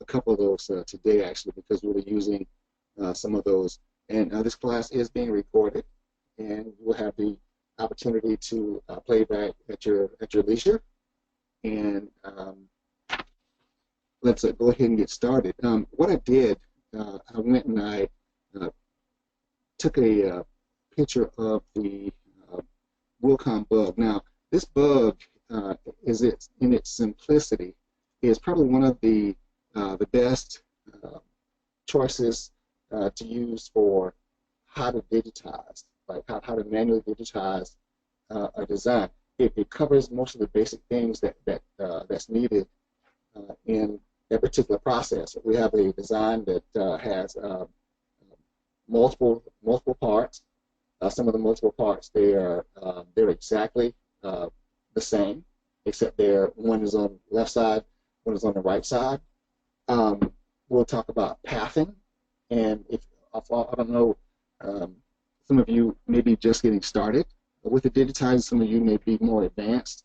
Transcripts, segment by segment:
couple of those today, actually, because we'll be using some of those. And this class is being recorded, and you'll have the opportunity to play back at your leisure. And let's go ahead and get started. What I did, I went and I took a picture of the Wilcom bug. Now, this bug, in its simplicity, is probably one of the best choices to use for how to digitize, like how to manually digitize a design. It covers most of the basic things that's needed in that particular process. We have a design that has multiple parts. Some of the multiple parts, they're exactly the same, except one is on the left side, one is on the right side. We'll talk about pathing, and I don't know, some of you may be just getting started with the digitizing. Some of you may be more advanced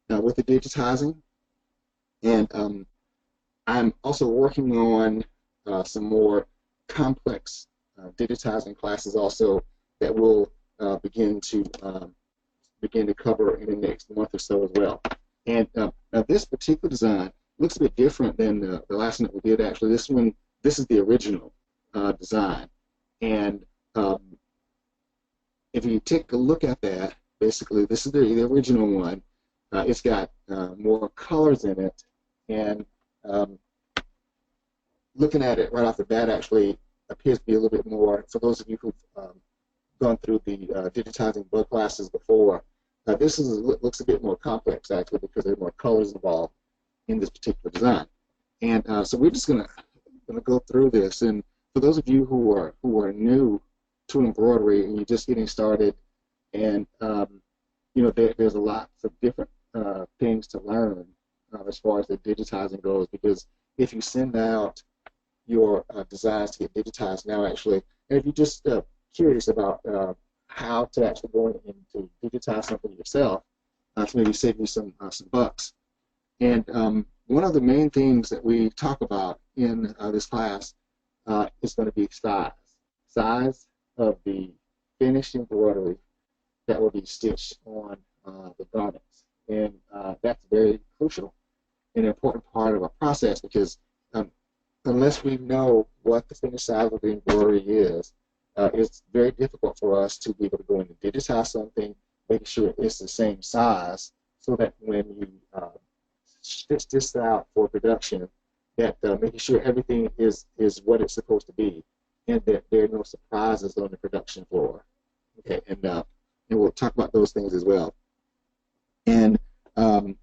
with the digitizing, and I'm also working on some more complex digitizing classes also that we'll begin to cover in the next month or so as well. And now this particular design looks a bit different than the last one that we did. Actually, this is the original design, and if you take a look at that, basically this is the original one. It's got more colors in it, and looking at it right off the bat actually appears to be a little bit more, for those of you who've gone through the digitizing bug classes before, this looks a bit more complex actually, because there are more colors involved in this particular design. And so we're just gonna go through this. And for those of you who are new to embroidery and you're just getting started, and you know, there's a lot of different things to learn as far as the digitizing goes, because if you send out your designs to get digitized now, actually, and if you're just curious about how to actually go in to digitize something yourself, to maybe save you some bucks. And one of the main things that we talk about in this class is going to be size of the finished embroidery that will be stitched on the garments. And that's very crucial and an important part of our process, because unless we know what the finished size of the embroidery is, it's very difficult for us to be able to go in and digitize something, making sure it's the same size, so that when you stitch this out for production, that making sure everything is what it's supposed to be, and that there are no surprises on the production floor. Okay, and we'll talk about those things as well. And I'm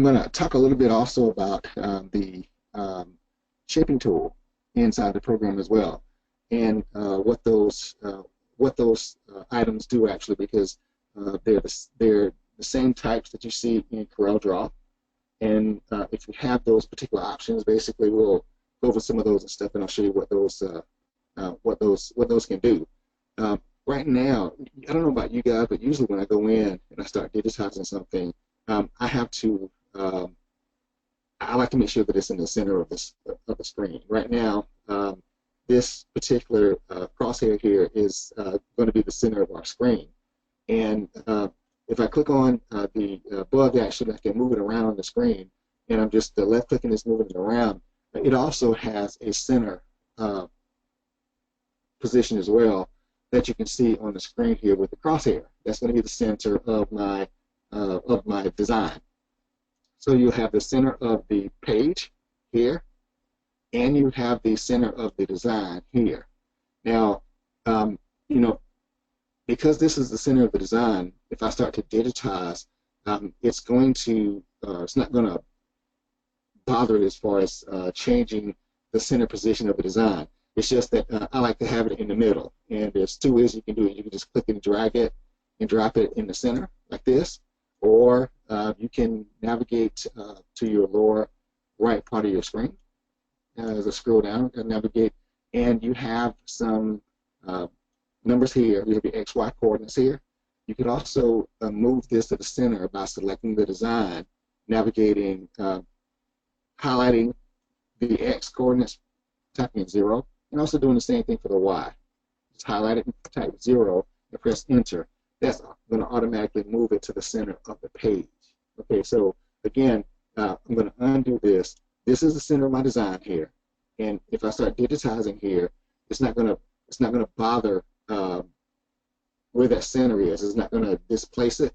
going to talk a little bit also about the shaping tool inside the program as well, and what those items do actually, because they're the same types that you see in CorelDRAW. And if you have those particular options, basically we'll go over some of those and stuff, and I'll show you what those can do. Right now, I don't know about you guys, but usually when I go in and I start digitizing something, I have to I like to make sure that it's in the center of the screen. Right now, this particular crosshair here is going to be the center of our screen. And if I click on the bug action, I can move it around on the screen, and I'm just left-clicking this, moving it around. It also has a center position as well that you can see on the screen here with the crosshair. That's going to be the center of my design. So you have the center of the page here, and you have the center of the design here. Now, you know, because this is the center of the design, if I start to digitize, it's not going to bother it as far as changing the center position of the design. It's just that I like to have it in the middle, and there's two ways you can do it. You can just click and drag it and drop it in the center like this, or you can navigate to your lower right part of your screen as I scroll down and navigate, and you have some numbers here. You have your XY coordinates here. You can also move this to the center by selecting the design, navigating, highlighting the X coordinates, typing in 0, and also doing the same thing for the Y. Just highlight it and type 0 and press enter. That's going to automatically move it to the center of the page. Okay, so again, I'm going to undo this. This is the center of my design here, and if I start digitizing here, it's not going to bother where that center is. It's not going to displace it,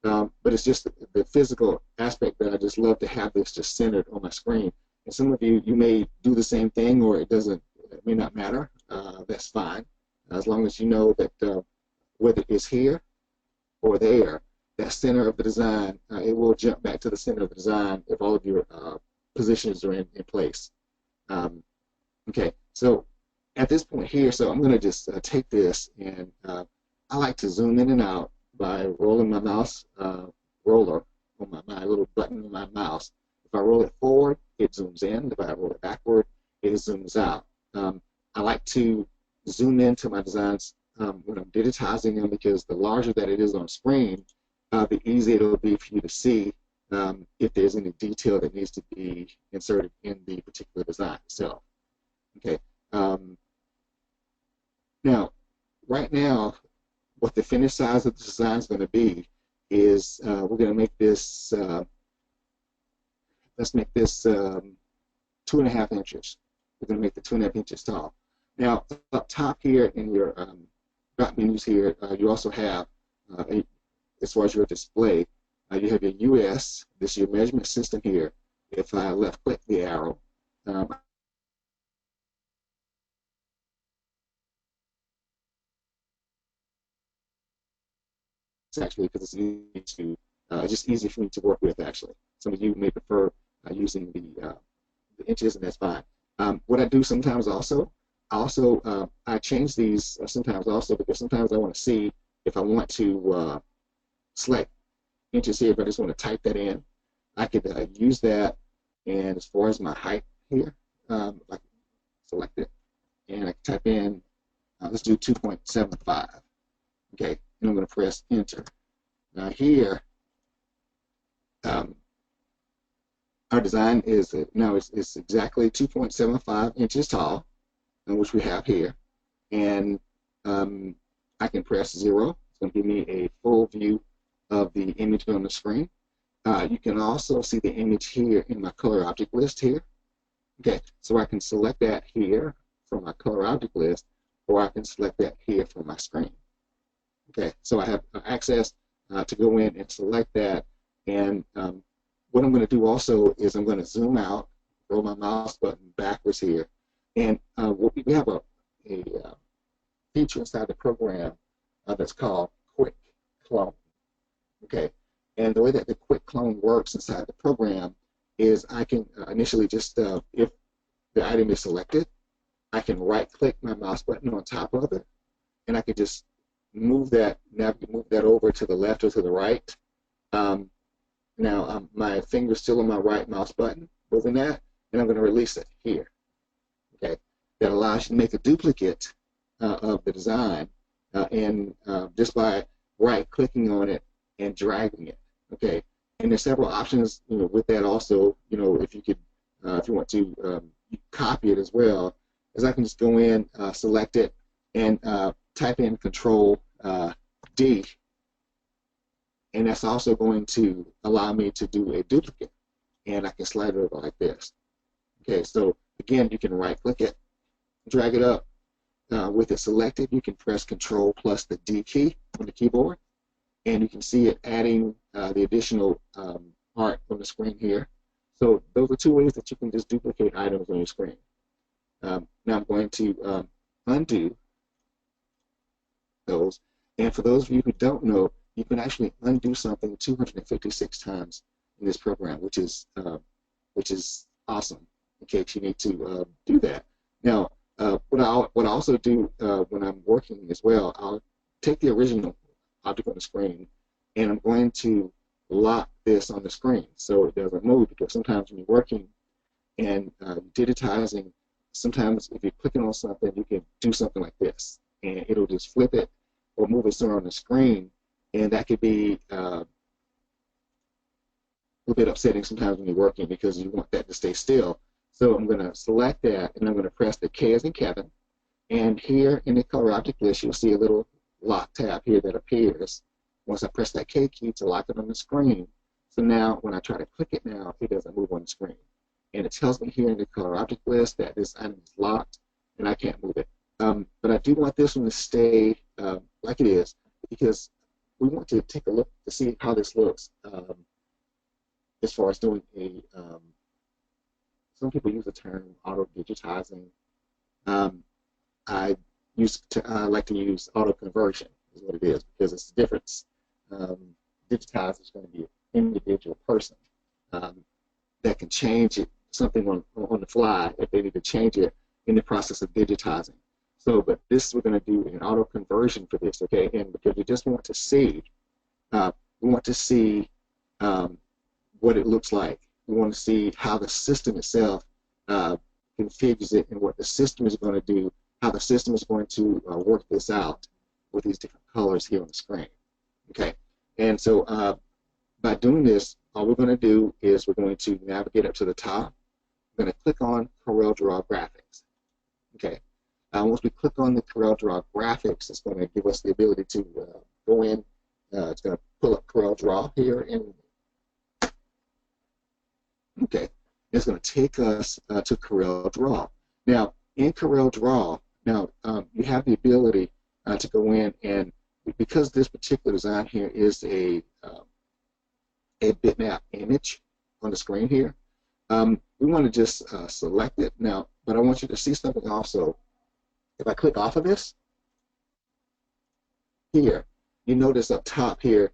but it's just the physical aspect that I just love to have this just centered on my screen. And some of you may do the same thing, or it may not matter. That's fine, as long as you know that whether it's here or there, that center of the design, it will jump back to the center of the design if all of your positions are in place. Okay, so at this point here, so I'm going to just take this, and I like to zoom in and out by rolling my mouse roller on my little button on my mouse. If I roll it forward, it zooms in. If I roll it backward, it zooms out. I like to zoom into my designs when I'm digitizing them, because the larger that it is on screen, the easier it'll be for you to see if there's any detail that needs to be inserted in the particular design itself. Okay. Now, right now, what the finished size of the design is going to be is we're going to make this, let's make this 2.5 inches. We're going to make the 2.5 inches tall. Now, up top here in your drop menus here, you also have, as far as your display, you have your US, this is your measurement system here. If I left click the arrow, it's actually because it's easy to, just easy for me to work with actually. Some of you may prefer using the inches, and that's fine. What I do sometimes also, I change these sometimes also, because sometimes I want to see if I want to select inches here, if I just want to type that in. I could use that, and as far as my height here, I can select it, and I can type in, let's do 2.75. Okay, and I'm going to press enter. Now here, our design is now it's exactly 2.75 inches tall, which we have here, and I can press 0. It's going to give me a full view of the image on the screen. You can also see the image here in my color object list here. Okay, so I can select that here from my color object list, or I can select that here from my screen. Okay, so I have access to go in and select that, and what I'm going to do also is I'm going to zoom out, roll my mouse button backwards here, and we have a feature inside the program that's called Quick Clone. Okay, and the way that the Quick Clone works inside the program is I can initially just, if the item is selected, I can right-click my mouse button on top of it, and I can just move that over to the left or to the right. Now my finger's still on my right mouse button, moving that, and I'm going to release it here. Okay, that allows you to make a duplicate of the design, and just by right-clicking on it and dragging it. Okay, and there's several options, with that also. If you could, if you want to copy it as well, as I can just go in, select it, and type in Control D, and that's also going to allow me to do a duplicate, and I can slide it over like this. Okay, so again, you can right-click it, drag it up. With it selected, you can press Control plus the D key on the keyboard, and you can see it adding the additional art on the screen here. So those are two ways that you can just duplicate items on your screen. Now I'm going to undo those, and for those of you who don't know, you can actually undo something 256 times in this program, which is awesome, in case you need to do that. Now, what I also do when I'm working as well, I'll take the original object on the screen, and I'm going to lock this on the screen so it doesn't move, because sometimes when you're working and digitizing, sometimes if you're clicking on something, you can do something like this, and it'll just flip it or move it somewhere on the screen, and that could be a little bit upsetting sometimes when you're working, because you want that to stay still. So I'm going to select that, and I'm going to press the K as in Kevin. And here in the color object list, you'll see a little lock tab here that appears once I press that K key to lock it on the screen. So now when I try to click it now, it doesn't move on the screen. And it tells me here in the color object list that this item is locked and I can't move it. But I do want this one to stay like it is, because we want to take a look to see how this looks as far as doing a, some people use the term auto digitizing. I like to use auto conversion is what it is, because it's the difference. Digitizer is going to be an individual person that can change it, something on the fly if they need to change it in the process of digitizing. So, but this we're going to do an auto conversion for this, okay? And because we just want to see, we want to see what it looks like. We want to see how the system itself configures it and what the system is going to do, how the system is going to work this out with these different colors here on the screen, okay? And so by doing this, all we're going to do is we're going to navigate up to the top. We're going to click on CorelDRAW Graphics, okay? Once we click on the CorelDRAW Graphics, it's going to give us the ability to go in. It's going to pull up CorelDRAW here, and okay, it's going to take us to CorelDRAW. Now, in CorelDRAW, you have the ability to go in, and because this particular design here is a bitmap image on the screen here, we want to just select it now. But I want you to see something also. If I click off of this, here, you notice up top here,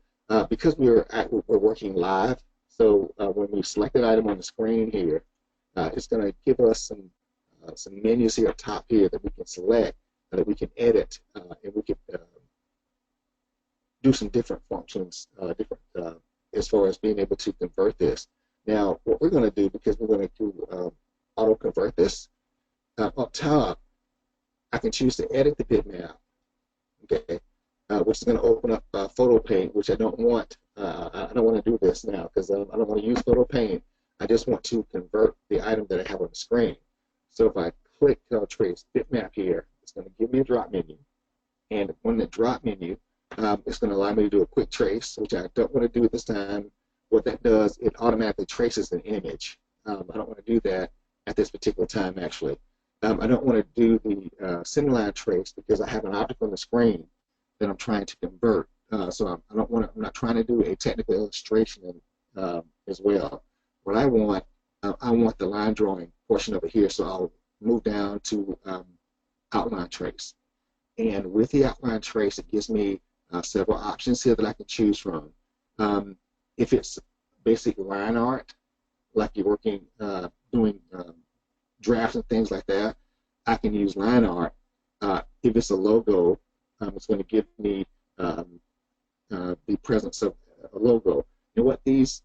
because we're working live, so when we select an item on the screen here, it's going to give us some menus here up top here that we can select, that we can edit, and we can do some different functions, as far as being able to convert this. Now, what we're going to do, because we're going to do auto convert this, up top, I can choose to edit the bitmap, okay, which is going to open up photo paint, which I don't want. I don't want to do this now because I don't want to use photo paint. I just want to convert the item that I have on the screen. So if I click trace bitmap here, it's going to give me a drop menu, and on the drop menu, it's going to allow me to do a quick trace, which I don't want to do at this time. What that does, it automatically traces an image. I don't want to do that at this particular time, actually. I don't want to do the centerline trace because I have an object on the screen that I'm trying to convert. So I'm not trying to do a technical illustration as well. What I want the line drawing portion over here. So I'll move down to outline trace. And with the outline trace, it gives me several options here that I can choose from. If it's basic line art, like you're working, doing drafts and things like that, I can use line art. If it's a logo, it's going to give me the presence of a logo. And what these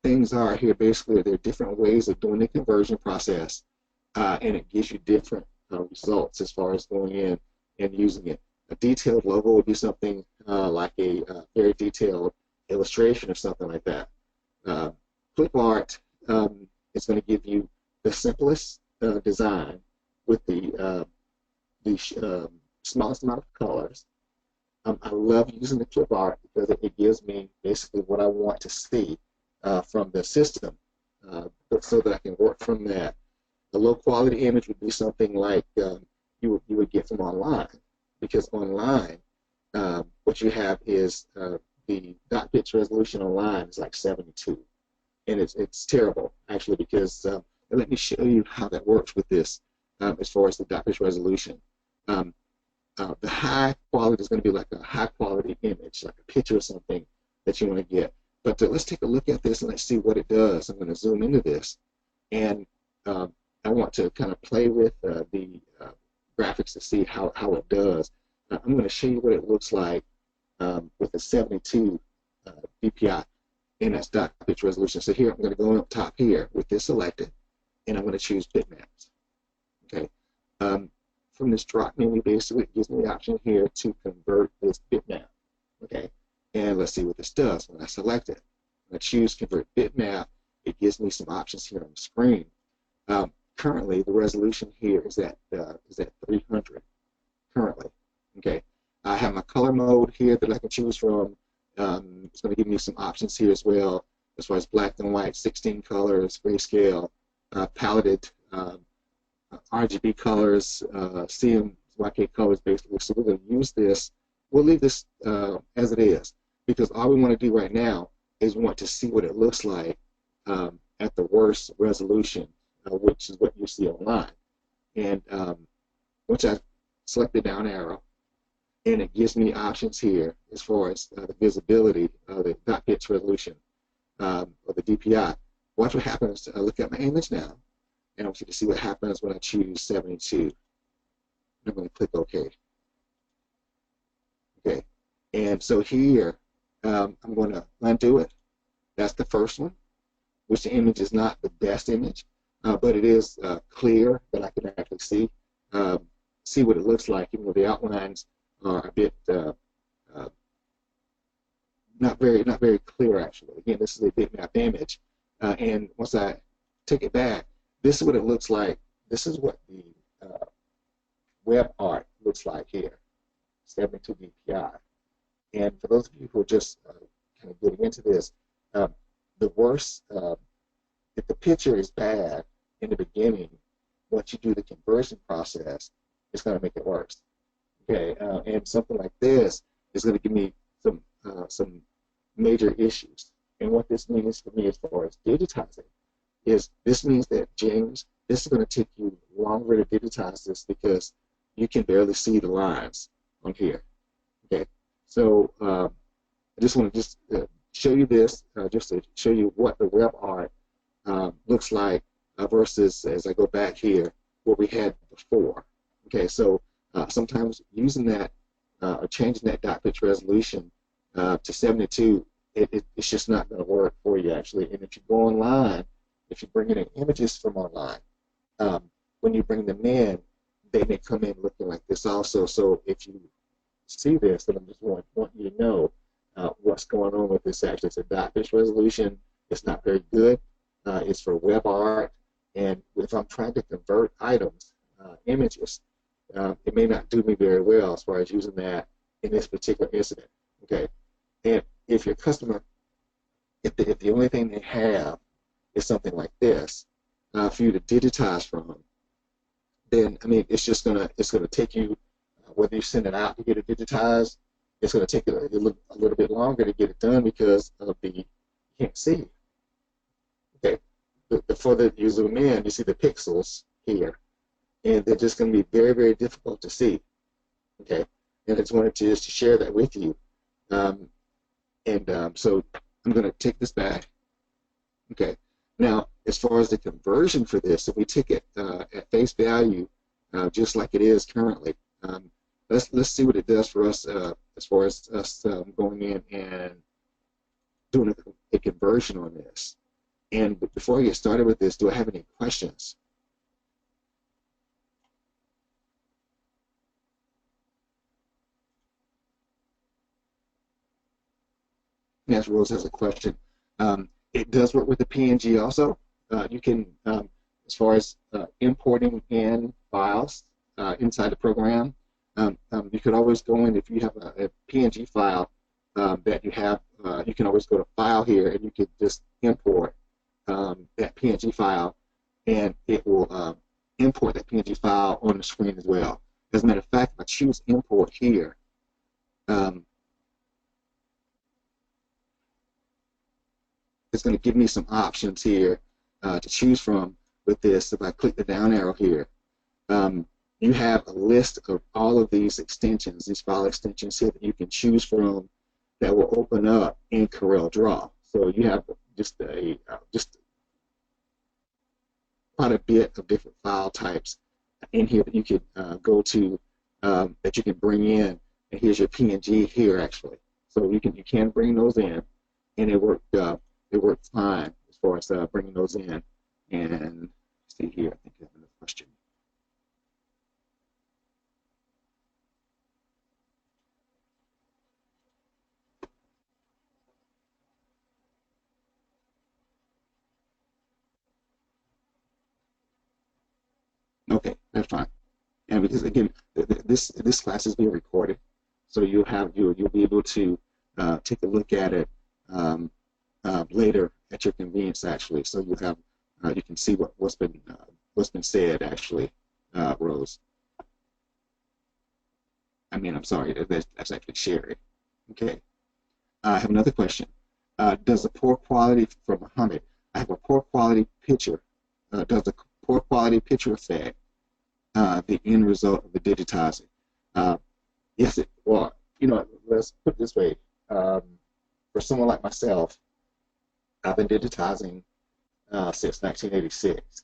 things are here, basically, they're different ways of doing the conversion process, and it gives you different results as far as going in and using it. A detailed logo would be something like a very detailed illustration or something like that. Clip art is going to give you the simplest design with the smallest amount of colors. I love using the clip art because it gives me basically what I want to see from the system, so that I can work from that. A low quality image would be something like you would get from online, because online what you have is the dot pitch resolution online is like 72, and it's terrible actually, because let me show you how that works with this as far as the dot pitch resolution. The high quality is going to be like a high quality image, like a picture or something that you want to get. But let's take a look at this and let's see what it does. I'm going to zoom into this, and I want to kind of play with the graphics to see how it does. I'm going to show you what it looks like with a 72 dpi, and that's dot pitch resolution. So here I'm going to go up top here with this selected, and I'm going to choose bitmaps. Okay. From this drop menu, basically it gives me the option here to convert this bitmap. Okay. And let's see what this does. When I select it, when I choose convert bitmap, it gives me some options here on the screen. Currently, the resolution here is at 300 currently. Okay, I have my color mode here that I can choose from. It's going to give me some options here as well, as far as black and white, 16 colors, grayscale, paletted RGB colors, CMYK colors, basically. So we're going to use this. We'll leave this as it is, because all we want to do right now is we want to see what it looks like at the worst resolution, which is what you see online. And once I select the down arrow, and it gives me options here as far as the visibility of the dot pitch resolution or the DPI. Watch what happens. Look at my image now, and I want you to see what happens when I choose 72. I'm going to click OK. Okay, and so here I'm going to undo it. That's the first one, which the image is not the best image, but it is clear that I can actually see what it looks like, even though the outlines are a bit not very clear actually. Again, this is a bitmap image, and once I take it back, this is what it looks like. This is what the web art looks like here, 72 DPI. And for those of you who are just kind of getting into this, the worst, if the picture is bad in the beginning, once you do the conversion process, it's going to make it worse. Okay, and something like this is going to give me some major issues. And what this means for me as far as digitizing is this means that, James, this is going to take you longer to digitize this because you can barely see the lines on here. Okay, so I just want to show you this, just to show you what the web art looks like versus, as I go back here, what we had before. Okay, so sometimes using that or changing that dot pitch resolution to 72, it's just not going to work for you actually. And if you go online, if you bring in images from online, when you bring them in, they may come in looking like this also. So if you see this, then I just want you to know what's going on with this actually. It's a dot pitch resolution. It's not very good. It's for web art, and if I'm trying to convert items, images, it may not do me very well as far as using that in this particular incident. Okay, and if your customer, if the only thing they have is something like this for you to digitize from, then I mean it's gonna take you, whether you send it out to get it digitized, it's gonna take a little bit longer to get it done because of you can't see. Okay, the further you zoom in, you see the pixels here, and they're just going to be very, very difficult to see. Okay, and I just wanted to just share that with you. So I'm going to take this back. Okay, now as far as the conversion for this, if we take it at face value, just like it is currently, let's see what it does for us as far as us going in and doing a conversion on this. And before I get started with this, do I have any questions? Yes, Rose has a question. It does work with the PNG also. You can, as far as importing in files inside the program, you could always go in if you have a PNG file that you have. You can always go to File here, and you could just import that PNG file, and it will import that PNG file on the screen as well. As a matter of fact, if I choose Import here, it's going to give me some options here to choose from with this. If I click the down arrow here, you have a list of all of these extensions, these file extensions here that you can choose from that will open up in CorelDRAW. So you have just quite a bit of different file types in here that you can go to, that you can bring in. And here's your PNG here actually. So you can bring those in, and it worked fine as far as bringing those in. And let's see here, I think I have another question. Okay, that's fine. And because again, this class is being recorded, so you'll be able to take a look at it later at your convenience actually. So you can see what's been said actually, Rose. I mean, I'm sorry, that's actually Sherry. Okay. I have another question. Does the poor quality from Muhammad? I have a poor quality picture. Does the poor quality picture affect the end result of the digitizing? Yes, well, let's put it this way. For someone like myself, I've been digitizing since 1986,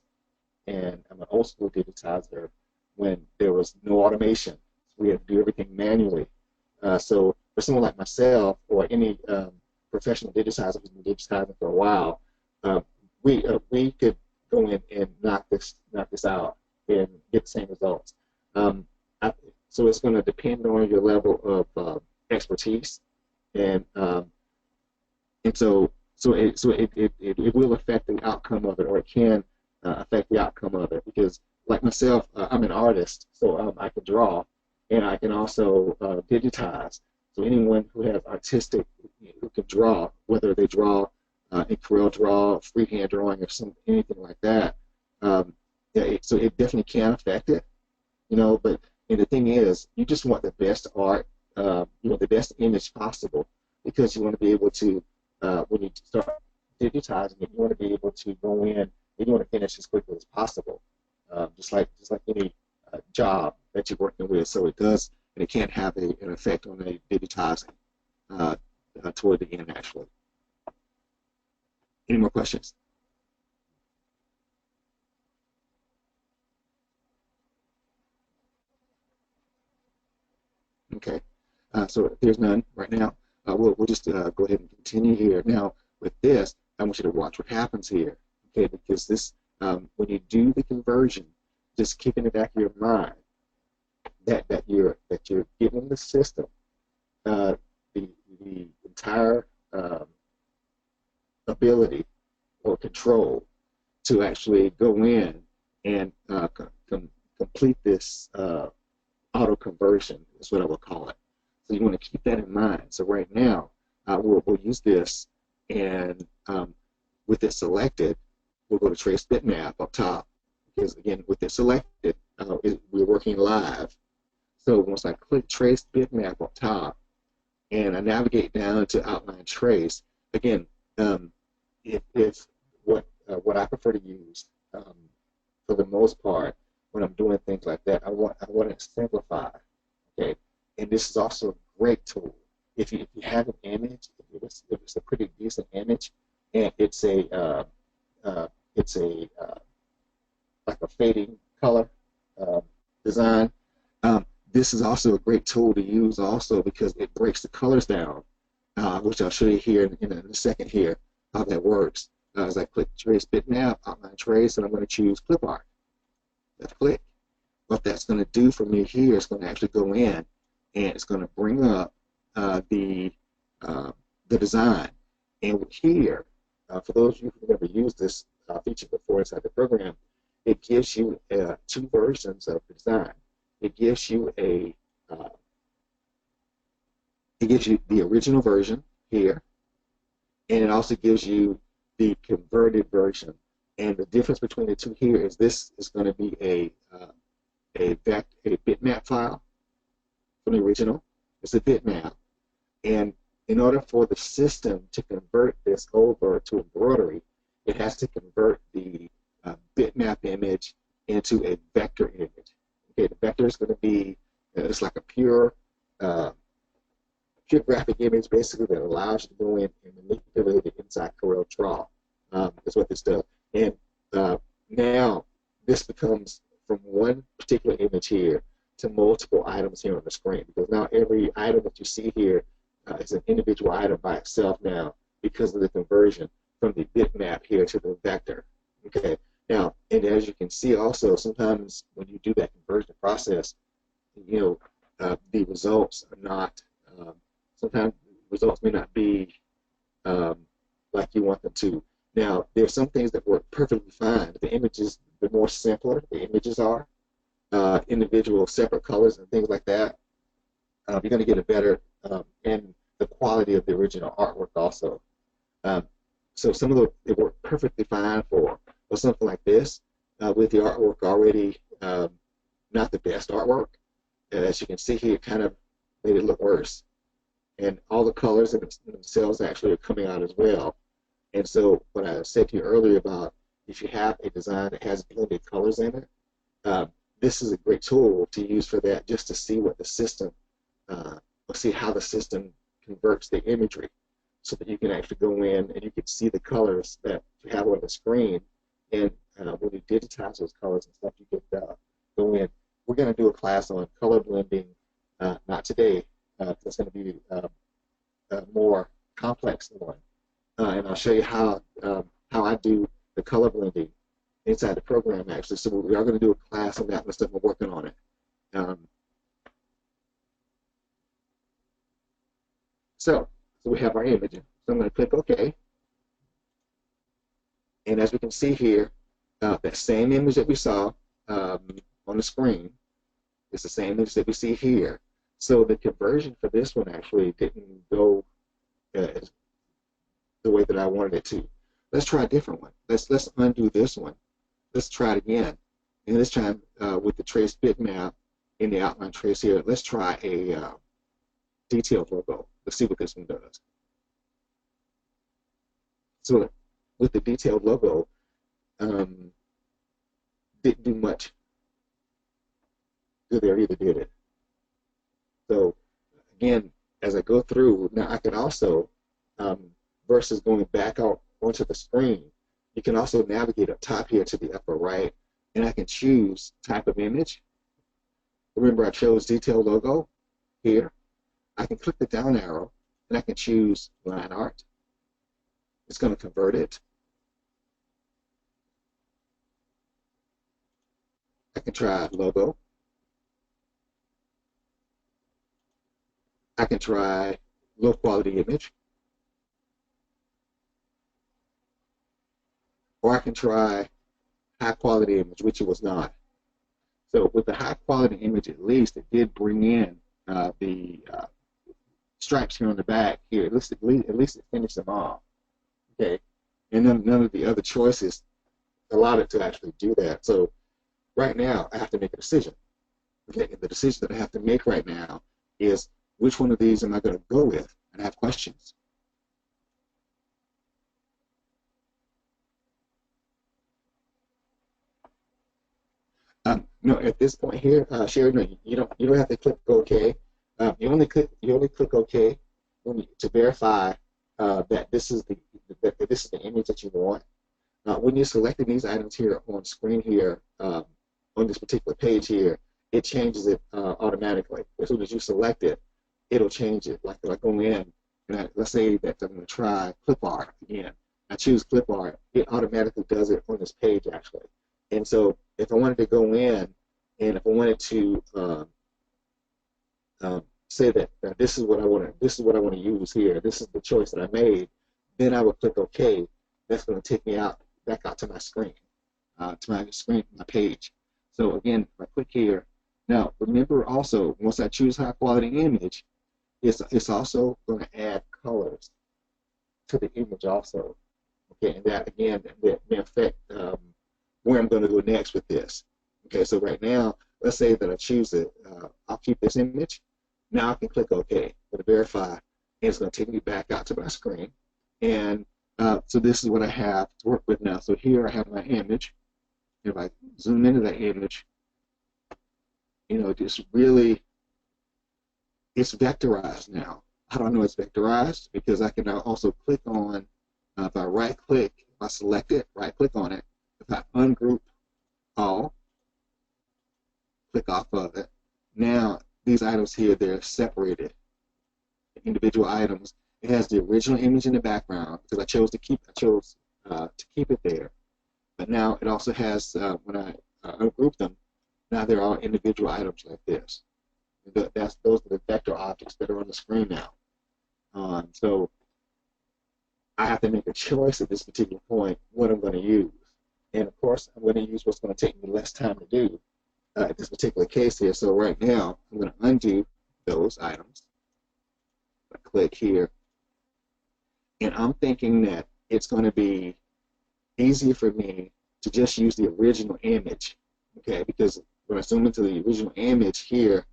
and I'm an old school digitizer when there was no automation. We had to do everything manually. So for someone like myself or any professional digitizer who's been digitizing for a while, we could go in and knock this out and get the same results. So it's going to depend on your level of expertise, and it will affect the outcome of it, or it can affect the outcome of it. Because like myself, I'm an artist, so I can draw, and I can also digitize. So anyone who has artistic, who can draw, whether they draw in Corel Draw, freehand drawing, or anything like that, so it definitely can affect it, But and the thing is, you just want the best art, the best image possible, because you want to be able to, when you start digitizing it, you want to be able to go in and you want to finish as quickly as possible, just like any job that you're working with. So it does, and it can have an effect on the digitizing toward the end, actually. Any more questions? Okay, so if there's none right now, we'll just go ahead and continue here. Now, with this, I want you to watch what happens here, okay? Because this, when you do the conversion, just keep in the back of your mind that you're giving the system the entire ability or control to actually go in and complete this auto conversion is what I would call it. So you want to keep that in mind. So right now, we'll use this, and with it selected, we'll go to Trace Bitmap up top, because again, with it selected, we're working live. So once I click Trace Bitmap up top, and I navigate down to Outline Trace, again, if what I prefer to use for the most part when I'm doing things like that, I want to simplify. Okay, and this is also a great tool. If you have an image, if it's a pretty decent image, and it's a like a fading color design, this is also a great tool to use also, because it breaks the colors down, which I'll show you here in a second here how that works. As I click Trace Bitmap, Outline Trace, and I'm going to choose Clip Art. Left click. What that's going to do for me here is going to actually go in, and it's going to bring up the design. And here, for those of you who've never used this feature before inside the program, it gives you two versions of the design. It gives you the original version here, and it also gives you the converted version. And the difference between the two here is this is going to be a bitmap file from the original. It's a bitmap, and in order for the system to convert this over to embroidery, it has to convert the bitmap image into a vector image. Okay, the vector is going to be it's like a pure graphic image, basically, that allows you to go in and manipulate it inside Corel Draw. That's what this does. And now this becomes from one particular image here to multiple items here on the screen, because now every item that you see here is an individual item by itself now, because of the conversion from the bitmap here to the vector. Okay. Now, and as you can see also, sometimes when you do that conversion process, the results are not, sometimes results may not be like you want them to. Now, there's some things that work perfectly fine. The images, the more simpler the images are, individual separate colors and things like that, you're going to get a better and the quality of the original artwork also. Um, so some of the it worked perfectly fine for something like this with the artwork already not the best artwork. As you can see here, it kind of made it look worse. And all the colors in themselves actually are coming out as well. And so what I said to you earlier about if you have a design that has blended colors in it, this is a great tool to use for that, just to see what the system, or see how the system converts the imagery, so that you can actually go in and you can see the colors that you have on the screen. And when you digitize those colors and stuff, you could go in. We're going to do a class on color blending, not today. It's going to be a more complex one, and I'll show you how I do the color blending inside the program actually. So we are going to do a class on that and stuff. We're working on it. So we have our image. So I'm going to click OK. And as we can see here, that same image that we saw on the screen is the same image that we see here. So the conversion for this one actually didn't go the way that I wanted it to. Let's try a different one. Let's undo this one. Let's try it again. And this time with the trace bitmap in the outline trace here, let's try a detailed logo. Let's see what this one does. So with the detailed logo, didn't do much good there either, did it? So again, as I go through, now I can also, versus going back out onto the screen, you can also navigate up top here to the upper right, and I can choose type of image. Remember, I chose detailed logo here. I can click the down arrow, and I can choose line art. It's going to convert it. I can try logo. I can try low quality image. Or I can try high quality image, which it was not. So with the high quality image, at least it did bring in the stripes here on the back here. At least it finished them off. Okay, and then none of the other choices allowed it to actually do that. So right now I have to make a decision. Okay, and the decision that I have to make right now is which one of these am I going to go with? And I have questions. No, at this point here, Sherry, no, you don't have to click OK. You only click OK to verify that this is the image that you want. When you're selecting these items here on screen here on this particular page here, it changes it automatically. As soon as you select it, it'll change it. Like I go in and let's say that I'm going to try clip art again. I choose clip art. It automatically does it on this page actually. And so if I wanted to go in and if I wanted to say that this is what I want to use here, this is the choice that I made, then I would click OK. That's going to take me back out to my screen, my page. So again, if I click here, now remember also once I choose high quality image, it's also going to add colors to the image also. Okay, and that again may affect where I'm going to go next with this. Okay, so right now, let's say that I choose it. I'll keep this image. Now I can click OK to verify, and it's going to take me back out to my screen. And so this is what I have to work with now. So here I have my image. If I zoom into that image, just really, it's vectorized now. How do I know it's vectorized? Because I can now also click on, if I right click, if I select it, right click on it, if I ungroup all, click off of it, now these items here, they're separated, individual items. It has the original image in the background because I chose to keep it there. But now it also has, when I ungroup them, now they're all individual items like this. Those are the vector objects that are on the screen now. So I have to make a choice at this particular point what I'm going to use. And of course, I'm going to use what's going to take me less time to do. in this particular case here. So right now, I'm going to undo those items. I click here, and I'm thinking that it's going to be easier for me to just use the original image, okay? Because when I zoom into the original image here,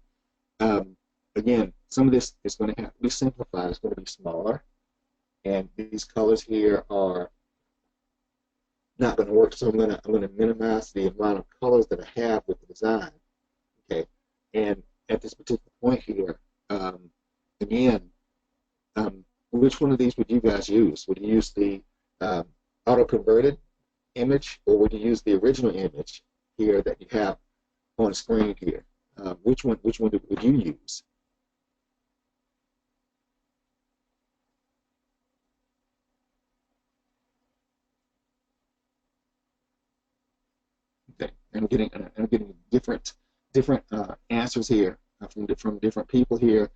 again, some of this is going to have to be simplified. It's going to be smaller, and these colors here are not going to work. So I'm going to minimize the amount of colors that I have with the design, okay? And at this particular point here, again, which one of these would you guys use? Would you use the auto-converted image, or would you use the original image here that you have on screen here? Which one would you use? Okay, I'm getting different answers here from different people here.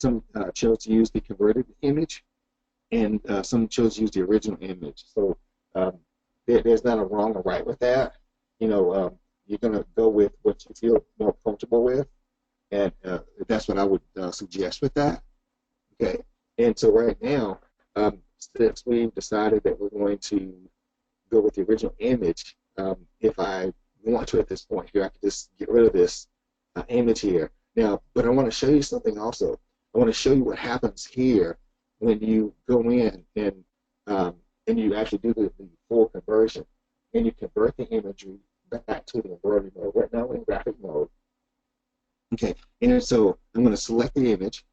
Some chose to use the converted image, and some chose to use the original image. So there's not a wrong or right with that. You know, you're going to go with what you feel more comfortable with, and that's what I would suggest with that. Okay, and so right now, since we've decided that we're going to go with the original image, if I want to at this point here, I can just get rid of this image here. Now, but I want to show you something also. I want to show you what happens here when you go in and you actually do the full conversion, and you convert the imagery back to the embroidery mode. Right now we're in graphic mode. Okay, and so I'm going to select the image.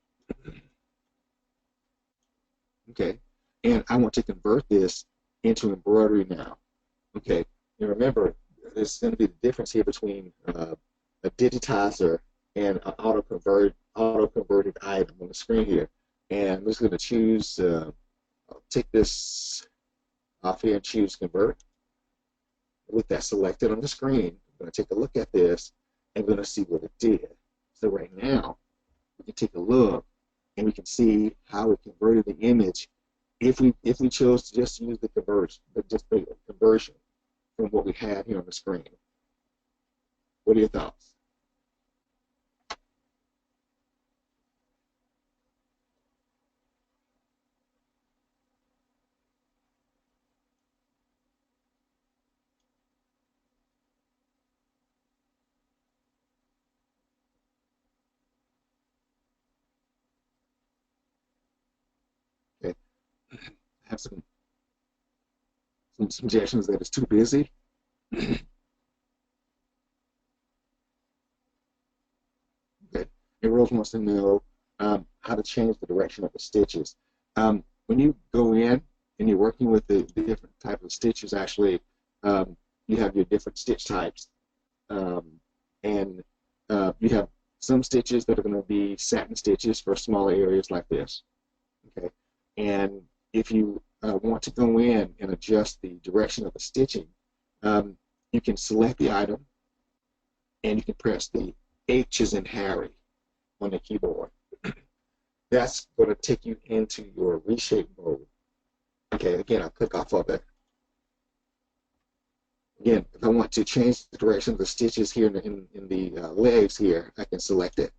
Okay, and I want to convert this into embroidery now. Okay, and remember, there's going to be the difference here between a digitizer and an auto-converted item on the screen here. And I'm just going to choose, I'll take this off here and choose convert. With that selected on the screen, I'm going to take a look at this and we're going to see what it did. So right now, we can take a look and we can see how it converted the image if we chose to just use the conversion, from what we had here on the screen. What are your thoughts? Okay. I have some suggestions that it's too busy. Okay. And Rose wants to know how to change the direction of the stitches. When you go in and you're working with the different type of stitches, actually, you have your different stitch types. And you have some stitches that are going to be satin stitches for smaller areas like this. Okay. And if you want to go in and adjust the direction of the stitching, you can select the item and you can press the H as in Harry on the keyboard. That's going to take you into your reshape mode. Okay, again, I'll click off of it. Again, if I want to change the direction of the stitches here in the legs here, I can select it.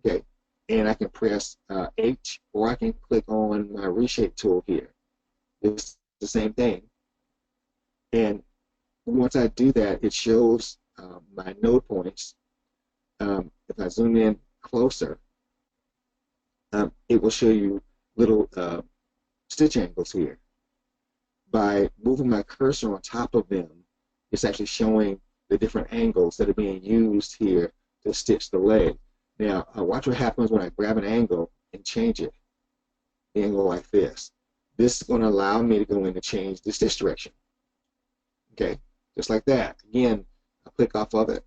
Okay, and I can press H, or I can click on my reshape tool here. It's the same thing. And once I do that, it shows my node points. If I zoom in closer, it will show you little stitch angles here. By moving my cursor on top of them, it's actually showing the different angles that are being used here to stitch the leg. Now, watch what happens when I grab an angle and change it. The angle like this. This is going to allow me to go in and change the stitch direction. Okay, just like that. Again, I'll click off of it.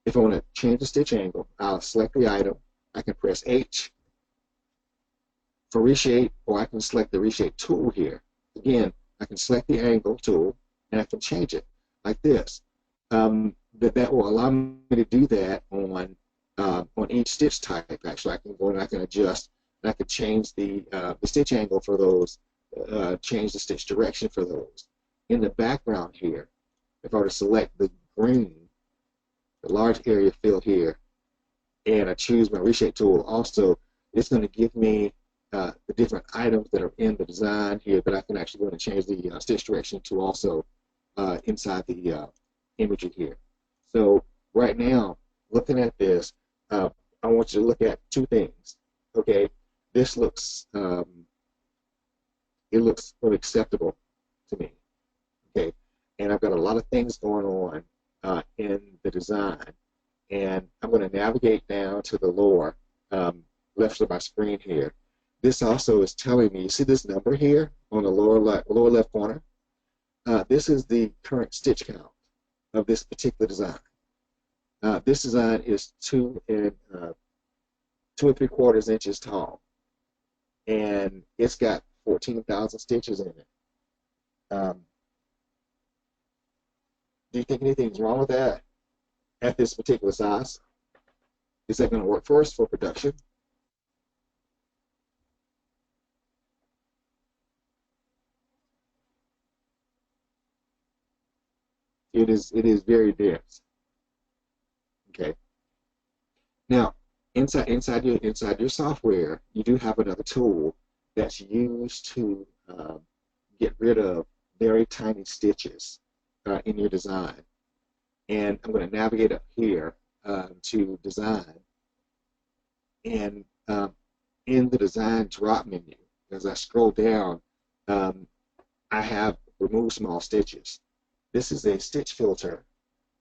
If I want to change the stitch angle, I'll select the item. I can press H for reshape, or I can select the reshape tool here. Again, I can select the angle tool and I can change it like this. That will allow me to do that on each stitch type. Actually, I can go and I can adjust, and I can change the stitch angle for those, change the stitch direction for those. In the background here, if I were to select the green, the large area fill here, and I choose my reshape tool, also it's going to give me the different items that are in the design here, but I can actually go and change the stitch direction to also inside the imagery here. So right now, looking at this, I want you to look at two things. Okay, this looks it looks unacceptable to me. Okay, and I've got a lot of things going on in the design, and I'm going to navigate down to the lower left of my screen here. This also is telling me, you see this number here on the lower left corner? This is the current stitch count of this particular design. This design is 2 3/4 inches tall, and it's got 14,000 stitches in it. Do you think anything's wrong with that at this particular size? Is that going to work for us for production? It is very dense. Okay. Now, inside your software, you do have another tool that's used to get rid of very tiny stitches in your design. And I'm going to navigate up here to design, and in the design drop menu, as I scroll down, I have remove small stitches. This is a stitch filter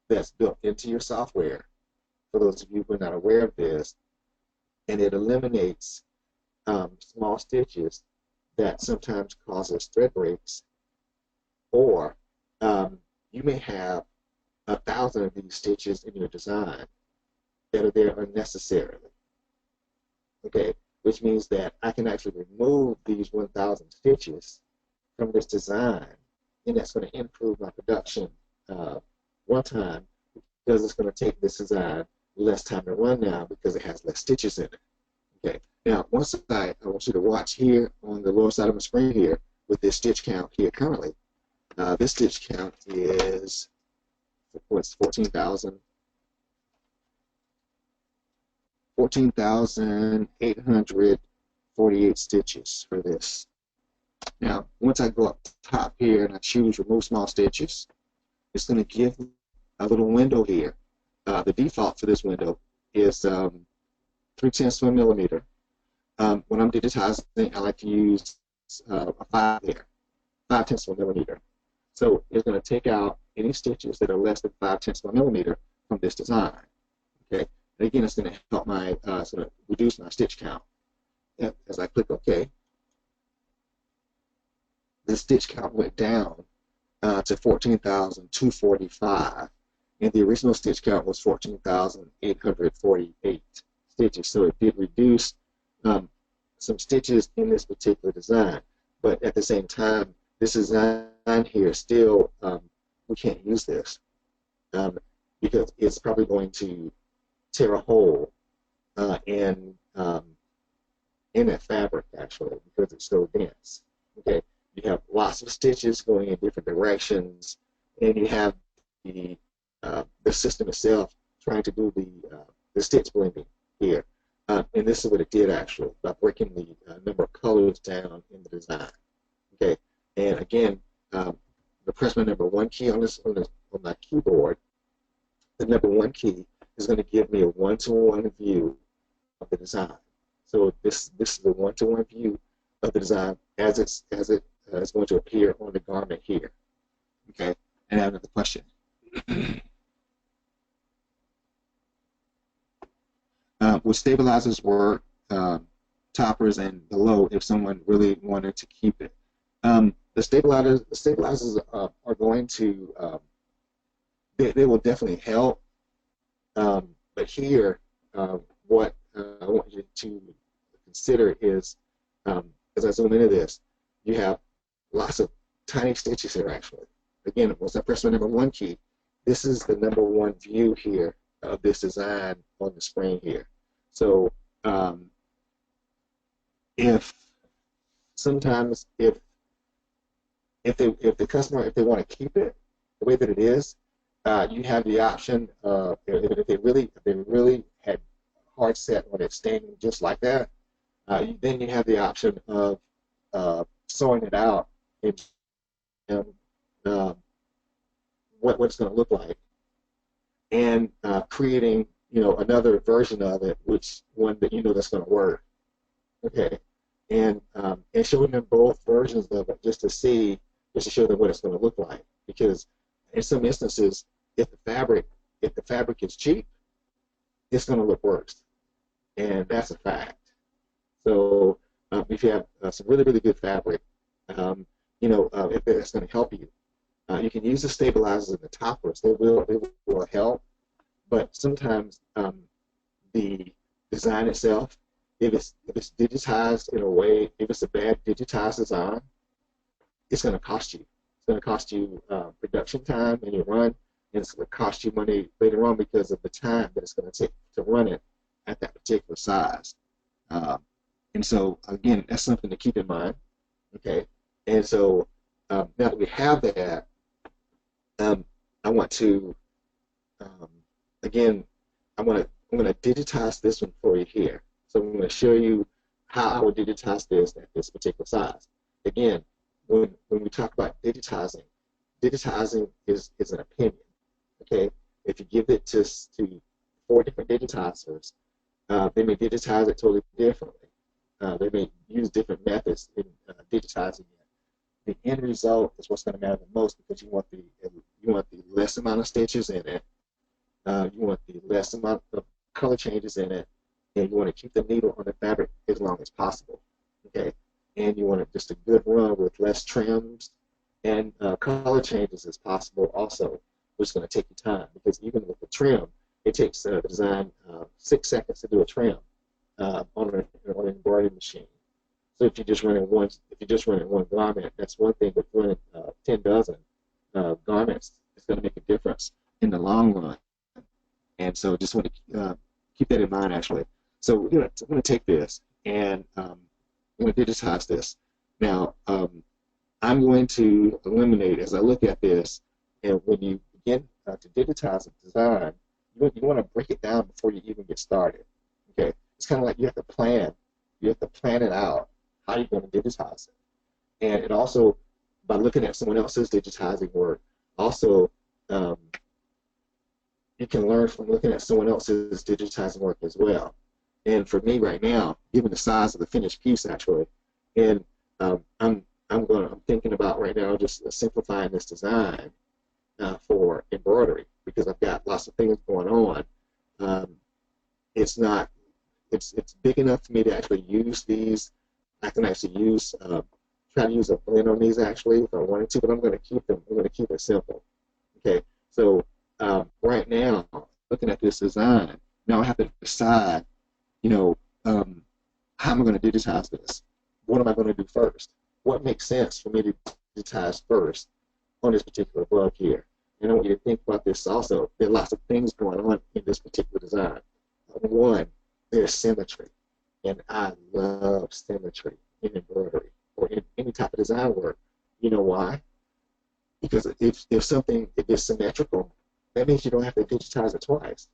that's built into your software, for those of you who are not aware of this, and it eliminates small stitches that sometimes causes thread breaks, or you may have 1,000 of these stitches in your design that are there unnecessarily. Okay, which means that I can actually remove these 1,000 stitches from this design, and that's going to improve my production one time, because it's going to take this design less time to run now because it has less stitches in it. Okay, now once I want you to watch here on the lower side of my screen here with this stitch count here currently. This stitch count is what's 14,848 stitches for this. Now, once I go up top here and I choose remove small stitches, it's going to give a little window here. The default for this window is 3/10 of a millimeter. When I'm digitizing, I like to use a 5 there, 5/10 of a millimeter. So it's going to take out any stitches that are less than 5/10 of a millimeter from this design. Okay, and again, it's going to help my sort of reduce my stitch count. And as I click OK, the stitch count went down to 14,245, and the original stitch count was 14,848 stitches. So it did reduce some stitches in this particular design, but at the same time, this design here still we can't use this because it's probably going to tear a hole in that fabric, actually, because it's so dense. Okay, you have lots of stitches going in different directions, and you have the system itself trying to do the stitch blending here. And this is what it did actually by breaking the number of colors down in the design. Okay, and again, the press my number 1 key on my keyboard. The number 1 key is going to give me a one-to-one view of the design. So this is the one-to-one view of the design as it is going to appear on the garment here. Okay, and I have another question. Would stabilizers work, toppers and below, if someone really wanted to keep it? The stabilizers are going to they will definitely help, but here what I want you to consider is as I zoom into this, you have lots of tiny stitches here actually. Again, once I press my number 1 key, this is the number 1 view here of this design on the screen here. So if sometimes if the customer, if they want to keep it the way that it is, you have the option of if they really had hard set on it staying just like that. Then you have the option of sewing it out and what it's going to look like, and creating another version of it, which one that that's going to work. Okay, and showing them both versions of it just to show them what it's going to look like. Because in some instances, if the fabric is cheap, it's going to look worse, and that's a fact. So if you have some really good fabric, if that's going to help you, you can use the stabilizers and the toppers. They will help, but sometimes the design itself, if it's digitized in a way, if it's a bad digitized design, it's going to cost you. It's going to cost you production time in your run, and it's going to cost you money later on because of the time that it's going to take to run it at that particular size. And so, again, that's something to keep in mind. Okay, and so now that we have that, I want to again, I'm going to digitize this one for you here. So I'm going to show you how I would digitize this at this particular size. Again, when we talk about digitizing is an opinion. Okay, if you give it to 4 different digitizers, they may digitize it totally differently. They may use different methods in digitizing it. The end result is what's going to matter the most, because you want the less amount of stitches in it. You want the less amount of color changes in it, and you want to keep the needle on the fabric as long as possible. Okay, and you want just a good run with less trims and color changes as possible also, which is going to take you time, because even with the trim, it takes the design 6 seconds to do a trim on an embroidery machine. So if you're just running one garment, that's one thing. But running 10 dozen garments, it's going to make a difference in the long run. And so just want to keep that in mind, actually. So I'm going to take this, and I'm going to digitize this. Now, I'm going to eliminate, as I look at this, and when you begin to digitize a design, you want to break it down before you even get started. Okay, it's kind of like you have to plan it out, how you're going to digitize it. And it also, by looking at someone else's digitizing work, also you can learn from looking at someone else's digitizing work as well. And for me right now, given the size of the finished piece, actually, and I'm thinking about right now just simplifying this design for embroidery, because I've got lots of things going on. It's big enough for me to actually use these. I can actually try to use a blend on these actually if I wanted to, but I'm going to keep it simple. Okay, so right now, looking at this design, now I have to decide, how am I going to digitize this? What am I going to do first? What makes sense for me to digitize first on this particular bug here? And I want you to think about this also. There are lots of things going on in this particular design. One, there's symmetry, and I love symmetry in embroidery or in any type of design work. You know why? Because if something is symmetrical, that means you don't have to digitize it twice.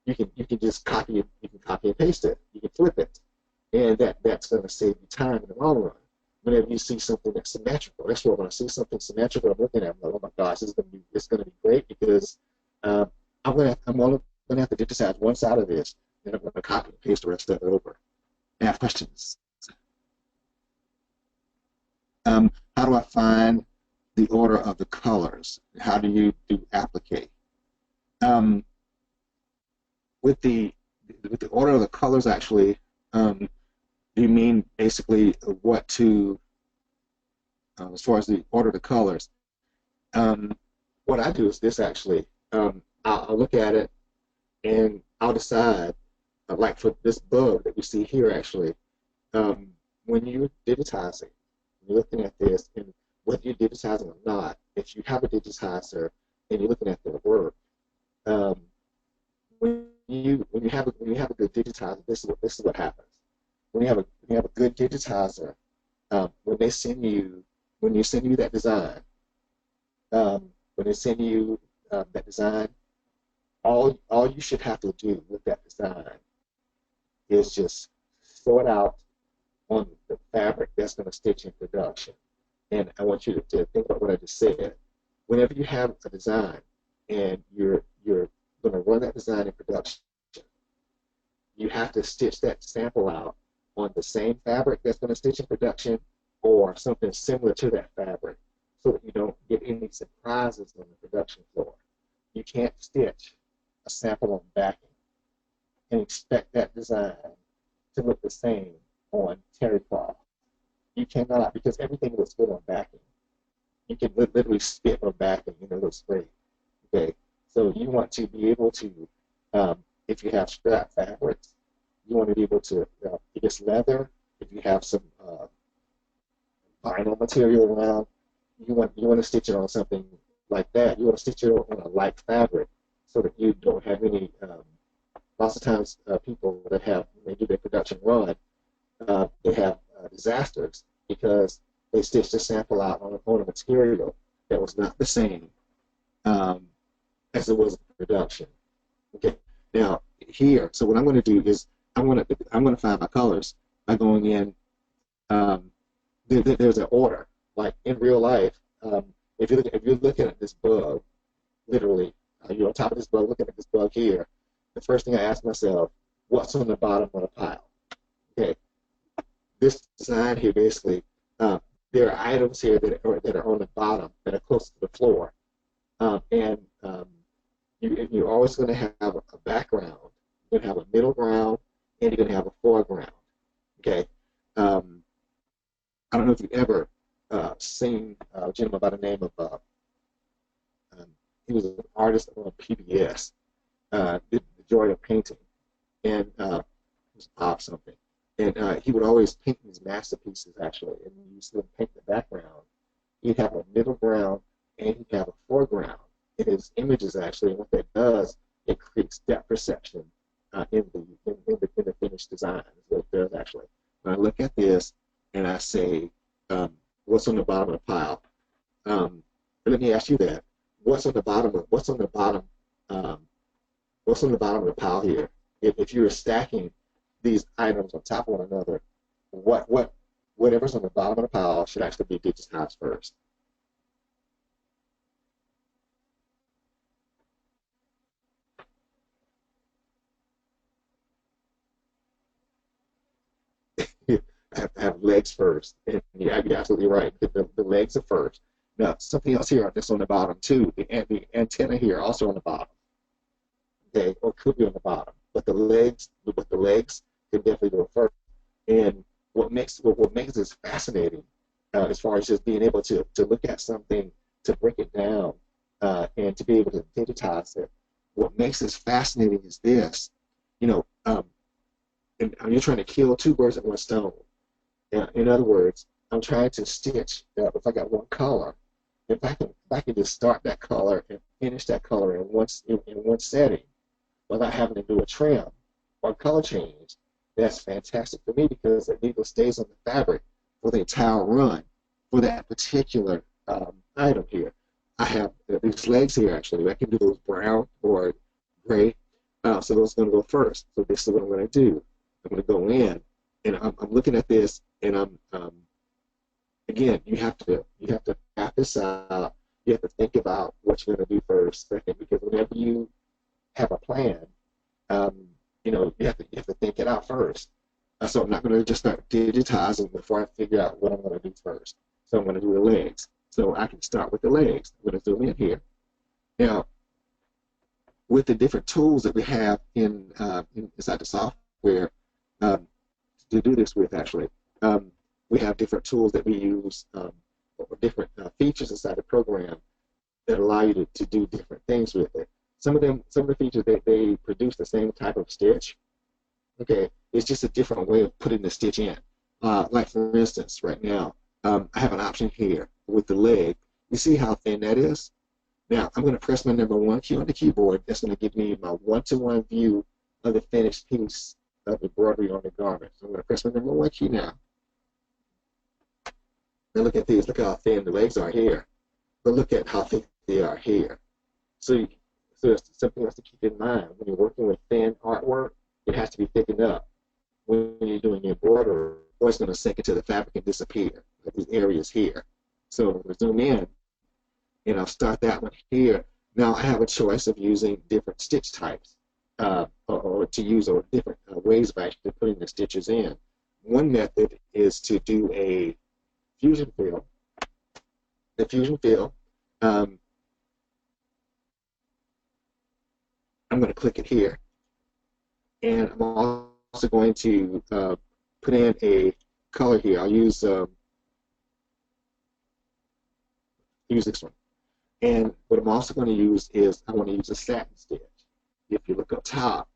You can just copy and paste it. You can flip it, and that's going to save you time in the long run. Whenever you see something that's symmetrical, that's what when I see something symmetrical, I'm looking at it, I'm like, oh my gosh, it's going to be great, because I'm only going to have to digitize one side of this, and I'm going to copy and paste the rest of it over. I have questions. How do I find the order of the colors? How do you do applicate? With the order of the colors, actually, you mean basically what to, as far as the order of the colors? What I do is this, actually. I'll look at it, and I'll decide, like for this bug that we see here, actually, when you're digitizing, you're looking at this, and whether you're digitizing or not, if you have a digitizer and you're looking at their work, when you have a good digitizer, this is what happens. When you have a good digitizer, when you send you that design, when they send you that design, all you should have to do with that design is just sort out on the fabric that's going to stitch in production. And I want you to think about what I just said. Whenever you have a design and you're going to run that design in production, you have to stitch that sample out on the same fabric that's going to stitch in production or something similar to that fabric so that you don't get any surprises on the production floor. You can't stitch a sample on backing and expect that design to look the same on terry cloth. You cannot, because everything looks good on backing. You can literally spit on backing and it looks great. Okay, so you want to be able to, if you have scrap fabrics, you want to be able to, if it's leather, if you have some vinyl material around, you want to stitch it on something like that. You want to stitch it on a light fabric so that you don't have any. Lots of times, people that have when they do their production run, they have disasters because they stitched a sample out on a material that was not the same as it was in production. Okay. Now here, so what I'm going to do is I'm going to find my colors by going in. There's an order. Like in real life, if you're looking at this bug, literally, you're on top of this bug, looking at this bug here. The first thing I ask myself, what's on the bottom of the pile? Okay. This design here, basically, there are items here that are on the bottom that are close to the floor, and you're always going to have a background. You're going to have a middle ground, and you're going to have a foreground. Okay. I don't know if you've ever seen a gentleman by the name of he was an artist on PBS, did the joy of painting, and it was Bob something. And he would always paint these masterpieces, actually, and you used to paint the background. He'd have a middle ground, and he'd have a foreground in his images, actually. And what that does, it creates depth perception in the finished design. Is what it does, actually. When I look at this, and I say, what's on the bottom of the pile? Let me ask you that. What's on the bottom of the pile here? If you were stacking these items on top of one another, whatever's on the bottom of the pile should actually be digitized first. have legs first, and yeah, you're absolutely right. The legs are first. Now, something else here that's on the bottom too. The antenna here also on the bottom. Okay, or could be on the bottom, but the legs can definitely go first. And what makes this fascinating, as far as just being able to look at something, to break it down, and to be able to digitize it. What makes this fascinating is this, and you're trying to kill two birds with one stone. In other words, I'm trying to stitch. If I got one color, if I can just start that color and finish that color in one setting, without having to do a trim or color change, that's fantastic for me because the needle stays on the fabric for the entire run for that particular item here. I have these legs here actually. I can do those brown or gray. So those are going to go first. So this is what I'm going to do. I'm going to go in, and I'm looking at this, and I'm again. You have to map this out. You have to think about what you're going to do first, second, because whenever you have a plan, you have to think it out first. So I'm not going to just start digitizing before I figure out what I'm going to do first. So I'm going to do the legs. So I can start with the legs. I'm going to zoom in here. Now, with the different tools that we have inside the software to do this with, actually, we have different tools that we use, or different features inside the program that allow you to do different things with it. Some of the features they produce the same type of stitch. Okay, it's just a different way of putting the stitch in. Like for instance, right now, I have an option here with the leg. You see how thin that is? Now I'm going to press my number 1 key on the keyboard. That's going to give me my one-to-one view of the finished piece of embroidery on the garment. So I'm going to press my number 1 key now. Now look at these. Look how thin the legs are here. but look at how thick they are here. So, so it's something else to keep in mind when you're working with thin artwork. It has to be thickened up when you're doing embroidery, or it's going to sink into the fabric and disappear, like these areas here. So we'll zoom in, and I'll start that one here. Now I have a choice of using different stitch types, or to use or different ways of actually putting the stitches in. One method is to do a fusion fill. The fusion fill, I'm going to click it here, and I'm also going to put in a color here. I'll use this one. And what I'm also going to use is I want to use a satin stitch. If you look up top,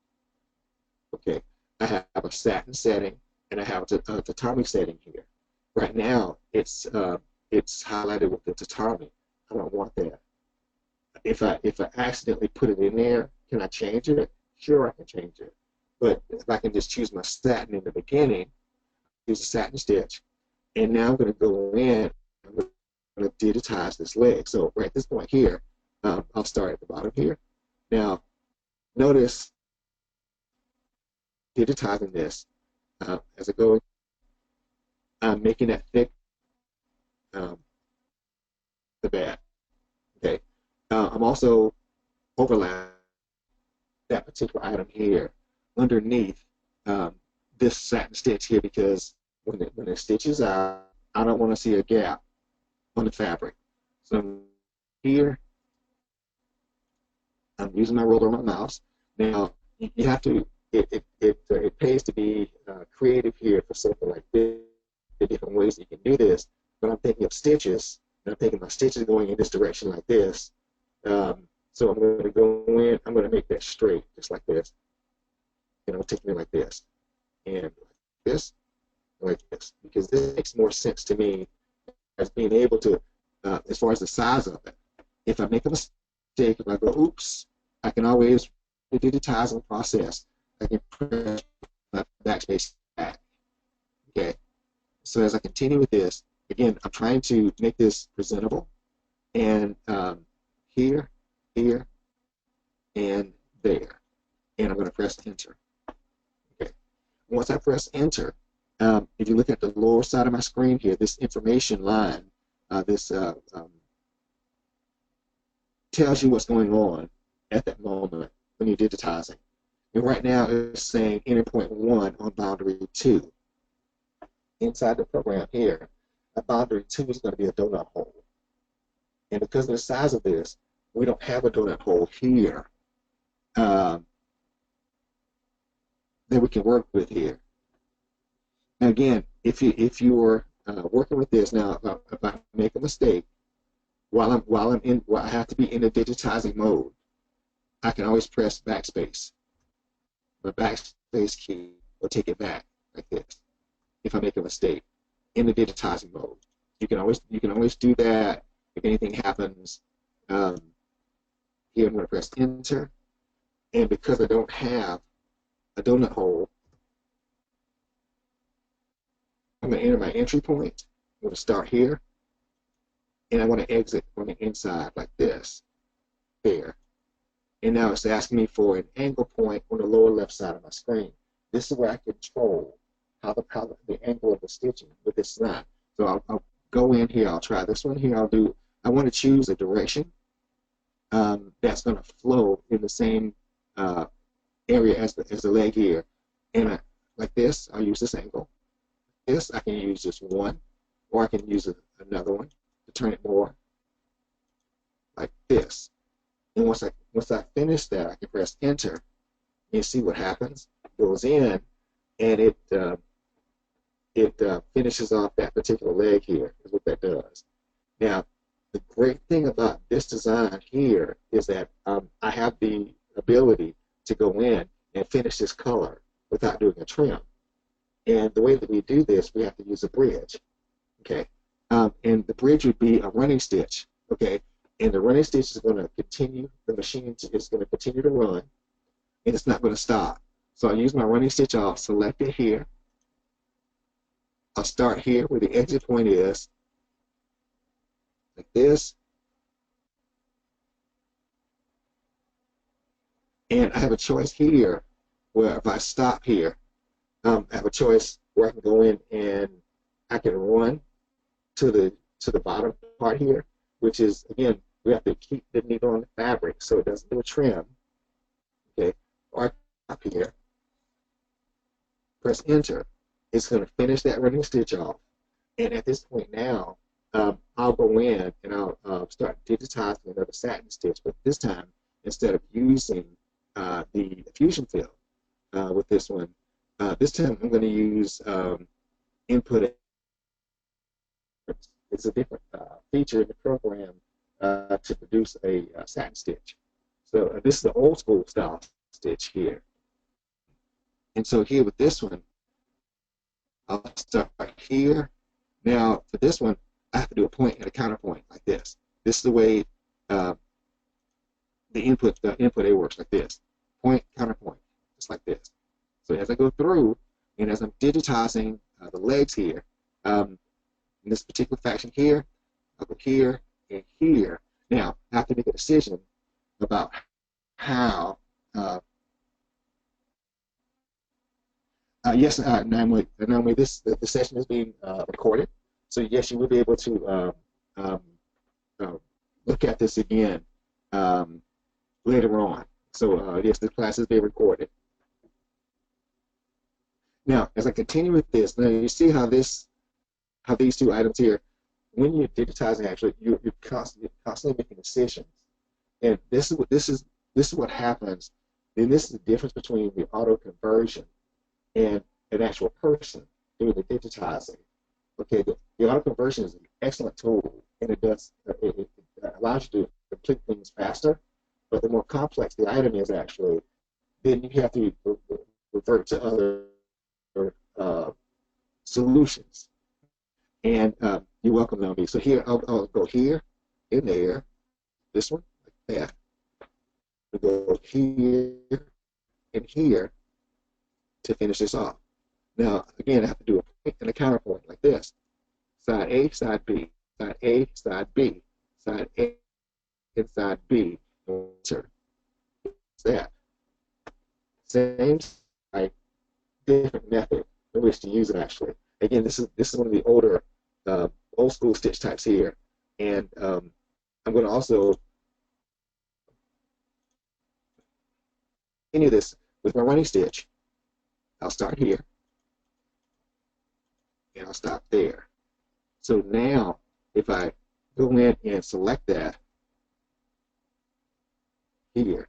okay, I have a satin setting and I have a tatami setting here. Right now, it's highlighted with the tatami. I don't want that. If I accidentally put it in there, can I change it? Sure, I can change it. But if I can just choose my satin in the beginning, use a satin stitch, and now I'm going to go in. I'm going to digitize this leg. So right at this point here, I'll start at the bottom here. Now, notice digitizing this as I go. I'm making that thick, the bad. Okay. I'm also overlapping that particular item here underneath this satin stitch here, because when it stitches out, I don't want to see a gap on the fabric. So here, I'm using my ruler on my mouse. Now, you have to, it pays to be creative here for something like this, the different ways you can do this. But I'm thinking of stitches, and I'm thinking my stitches going in this direction like this. So I'm going to go in, I'm going to make that straight, just like this. And it'll take me like this, and like this, because this makes more sense to me as being able to, as far as the size of it. If I make a mistake, if I go, oops, I can always, the digitizing process, I can press my backspace back. Okay, so as I continue with this, again, I'm trying to make this presentable, and here, here, and there, and I'm going to press enter. Okay, once I press enter, if you look at the lower side of my screen here, this information line, this tells you what's going on at that moment when you're digitizing. And right now it's saying enter point 1 on boundary 2. Inside the program here, a boundary 2 is going to be a donut hole. And because of the size of this, we don't have a donut hole here that we can work with here. Now again, if you're working with this now, if I make a mistake while I have to be in the digitizing mode, I can always press backspace. The backspace key will take it back like this. If I make a mistake in the digitizing mode, you can always do that. If anything happens, here I'm going to press enter, and because I don't have a donut hole, I'm going to enter my entry point. I'm going to start here, and I want to exit on the inside like this, there. And now it's asking me for an angle point on the lower left side of my screen. This is where I control how the angle of the stitching with this snap. So I'll go in here. I'll try this one here. I want to choose a direction that's going to flow in the same area as the leg here. And like this, I'll use this angle. This, I can use just one, or I can use another one to turn it more like this. And once I finish that, I can press enter and see what happens. It goes in, and it finishes off that particular leg here, is what that does. Now, the great thing about this design here is that I have the ability to go in and finish this color without doing a trim. And the way that we do this, we have to use a bridge. Okay, and the bridge would be a running stitch. Okay. And the running stitch is going to continue, the machine is going to continue to run, and it's not going to stop. So I'll use my running stitch, I'll select it here. I'll start here where the exit point is, like this, And I have a choice here where if I stop here, I have a choice where I can go in and I can run to the bottom part here, which is, again, we have to keep the needle on the fabric so it doesn't do a trim. Okay, or up here, press enter. It's going to finish that running stitch off. And at this point now, I'll go in and I'll start digitizing another satin stitch, but this time, instead of using the fusion fill with this one, this time I'm going to use input. It's a different feature in the program to produce a satin stitch. So this is the old school style stitch here. And so here with this one, I'll start right here. Now for this one, I have to do a point and a counterpoint like this. This is the way the input A works, like this. Point, counterpoint, just like this. So as I go through, and as I'm digitizing the legs here, in this particular faction here, I'll go here and here. Now I have to make a decision about how. Yes, normally the session is being recorded, so yes, you will be able to look at this again later on. So yes, the class is being recorded. Now, as I continue with this, now you see how these two items here, when you're digitizing, actually, you're constantly making decisions, and this is what happens. And this is the difference between the auto conversion and an actual person doing the digitizing. Okay, the auto conversion is an excellent tool, and it allows you to complete things faster. But the more complex the item is, actually, then you have to revert to other solutions. And you're welcome, Naomi. So here, I'll go here, in there, this one, like that. We go here and here to finish this off. Now, again, I have to do a point and a counterpoint like this. Side A, side B, side A, side B, side A, and side B. Enter. That. Same side, different method in which to use it, actually. Again, this is one of the older, old school stitch types here. And I'm going to also continue this with my running stitch. I'll start here, and I'll stop there. So now, if I go in and select that here,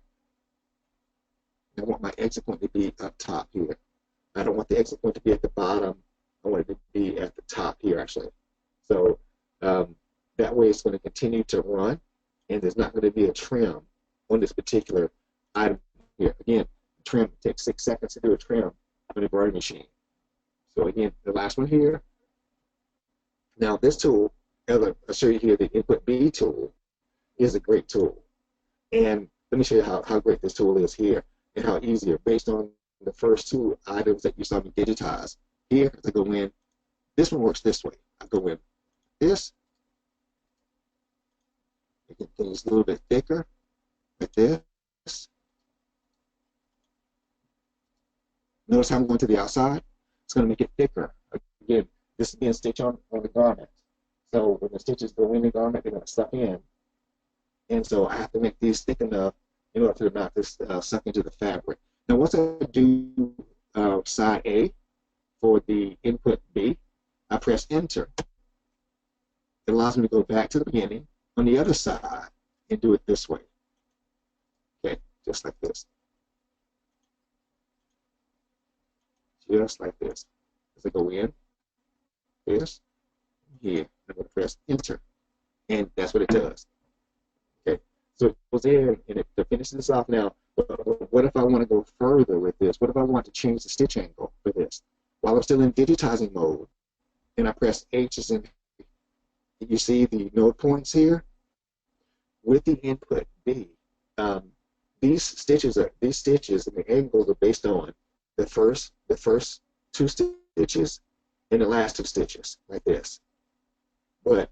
I want my exit point to be up top here. I don't want the exit point to be at the bottom. I want it to be at the top here, actually. So that way it's going to continue to run, and there's not going to be a trim on this particular item here. Again, trim takes 6 seconds to do a trim on a embroidery machine. So again, the last one here. Now this tool, I'll show you here, the Input B tool is a great tool. And let me show you how great this tool is here and how easier, based on the first two items that you saw me digitize. Here, I go in, this one works this way. I go in this, make things a little bit thicker, like this. Notice how I'm going to the outside. It's going to make it thicker. Again, this is being stitched on the garment. So when the stitches go in the garment, they're going to suck in. And so I have to make these thick enough in order to not just suck into the fabric. Now once I do side A for the input B, I press enter. It allows me to go back to the beginning on the other side and do it this way. Okay, just like this. Just like this. As I go in, this, here, I'm going to press enter. And that's what it does. Okay, so it goes in and it finishes this off. Now, what if I want to go further with this? What if I want to change the stitch angle for this? While I'm still in digitizing mode, and I press H as in, you see the node points here? With the input B, these stitches and the angles are based on the first two stitches and the last two stitches, like this. But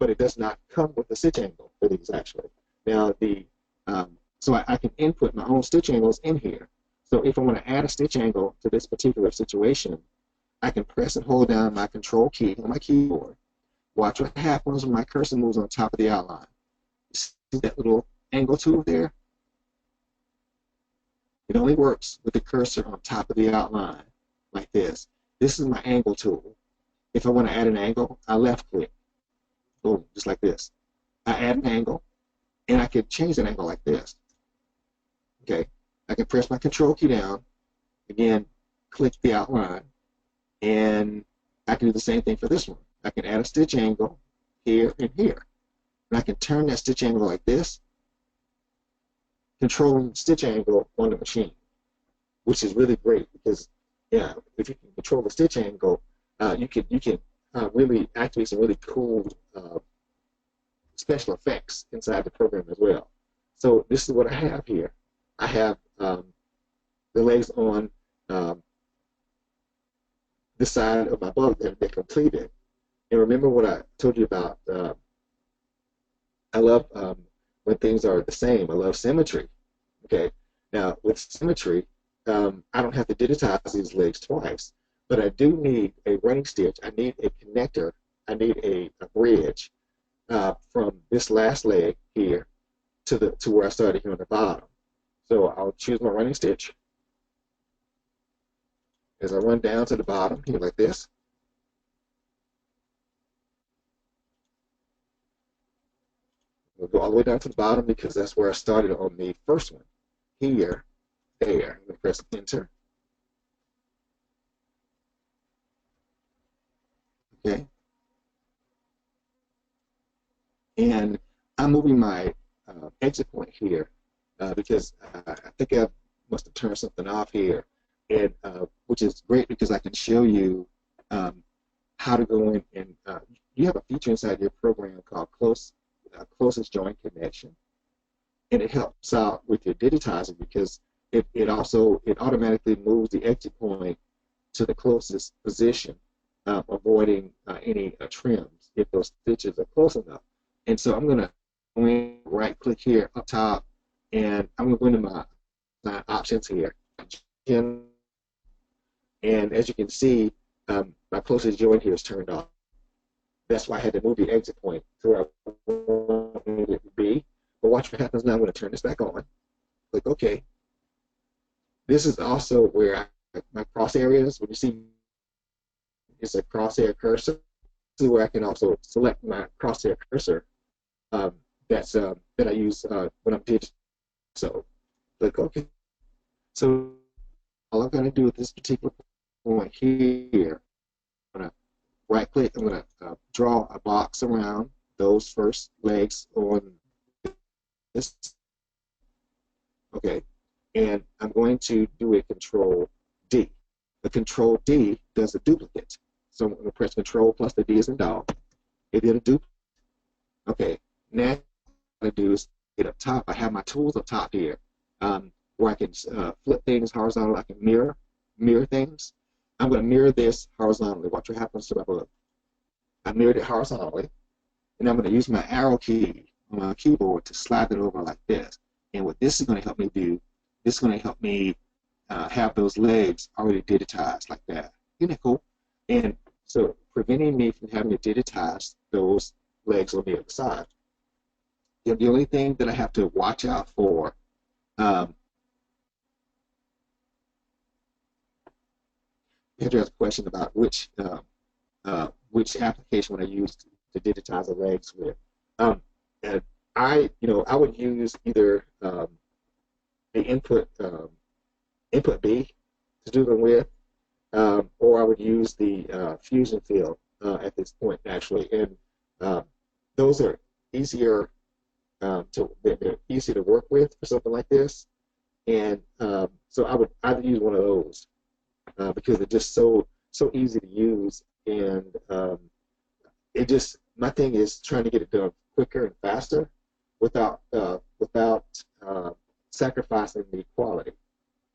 it does not come with the stitch angle for these, actually. Now the So I can input my own stitch angles in here. So if I want to add a stitch angle to this particular situation, I can press and hold down my control key on my keyboard. Watch what happens when my cursor moves on top of the outline. See that little angle tool there? It only works with the cursor on top of the outline, like this. This is my angle tool. If I want to add an angle, I left click. Boom, just like this. I add an angle, and I can change that angle like this. Okay, I can press my control key down, again, click the outline, and I can do the same thing for this one. I can add a stitch angle here and here. And I can turn that stitch angle like this, controlling stitch angle on the machine, which is really great because, yeah, if you can control the stitch angle, you can really activate some really cool special effects inside the program as well. So this is what I have here. I have the legs on this side of my bug that they completed. And remember what I told you about, I love when things are the same. I love symmetry. Okay. Now with symmetry, I don't have to digitize these legs twice, but I do need a running stitch. I need a connector. I need a bridge from this last leg here to where I started here on the bottom. So I'll choose my running stitch as I run down to the bottom here like this. We'll go all the way down to the bottom because that's where I started on the first one. Here, there. I'm going to press enter. Okay. And I'm moving my exit point here because I think I must have turned something off here, and which is great because I can show you how to go in and you have a feature inside your program called closest joint connection, and it helps out with your digitizer because it automatically moves the exit point to the closest position, avoiding any trims if those stitches are close enough. And so I'm going to right click here up top, and I'm going to go into my options here. And as you can see, my closest joint here is turned off. That's why I had to move the exit point to where I wanted it to be. But watch what happens now. I'm going to turn this back on. Click OK. This is also where my cross areas, when you see it's a crosshair cursor, this is where I can also select my crosshair cursor that I use when I'm digital. So click OK. So all I'm going to do with this particular point here, I'm going to right click, I'm going to draw a box around those first legs on this. Okay, and I'm going to do a control D. The control D does a duplicate. So I'm going to press control plus the D as in dog. It did a duplicate. Okay, now what I'm going to do is get up top. I have my tools up top here where I can flip things horizontally. I can mirror things. I'm going to mirror this horizontally. Watch what happens to my bug. I mirrored it horizontally, and I'm going to use my arrow key on my keyboard to slide it over like this. And what this is going to help me do, this is going to help me have those legs already digitized like that. Isn't that cool? And so preventing me from having to digitize those legs on the other side. The only thing that I have to watch out for you have to ask a question about which application would I use to digitize the legs with. And I would use either the input B to do them with, or I would use the fusion field at this point actually, and those are easier they're easy to work with for something like this, and so I would either use one of those. Because they're just so easy to use, and my thing is trying to get it done quicker and faster without sacrificing the quality.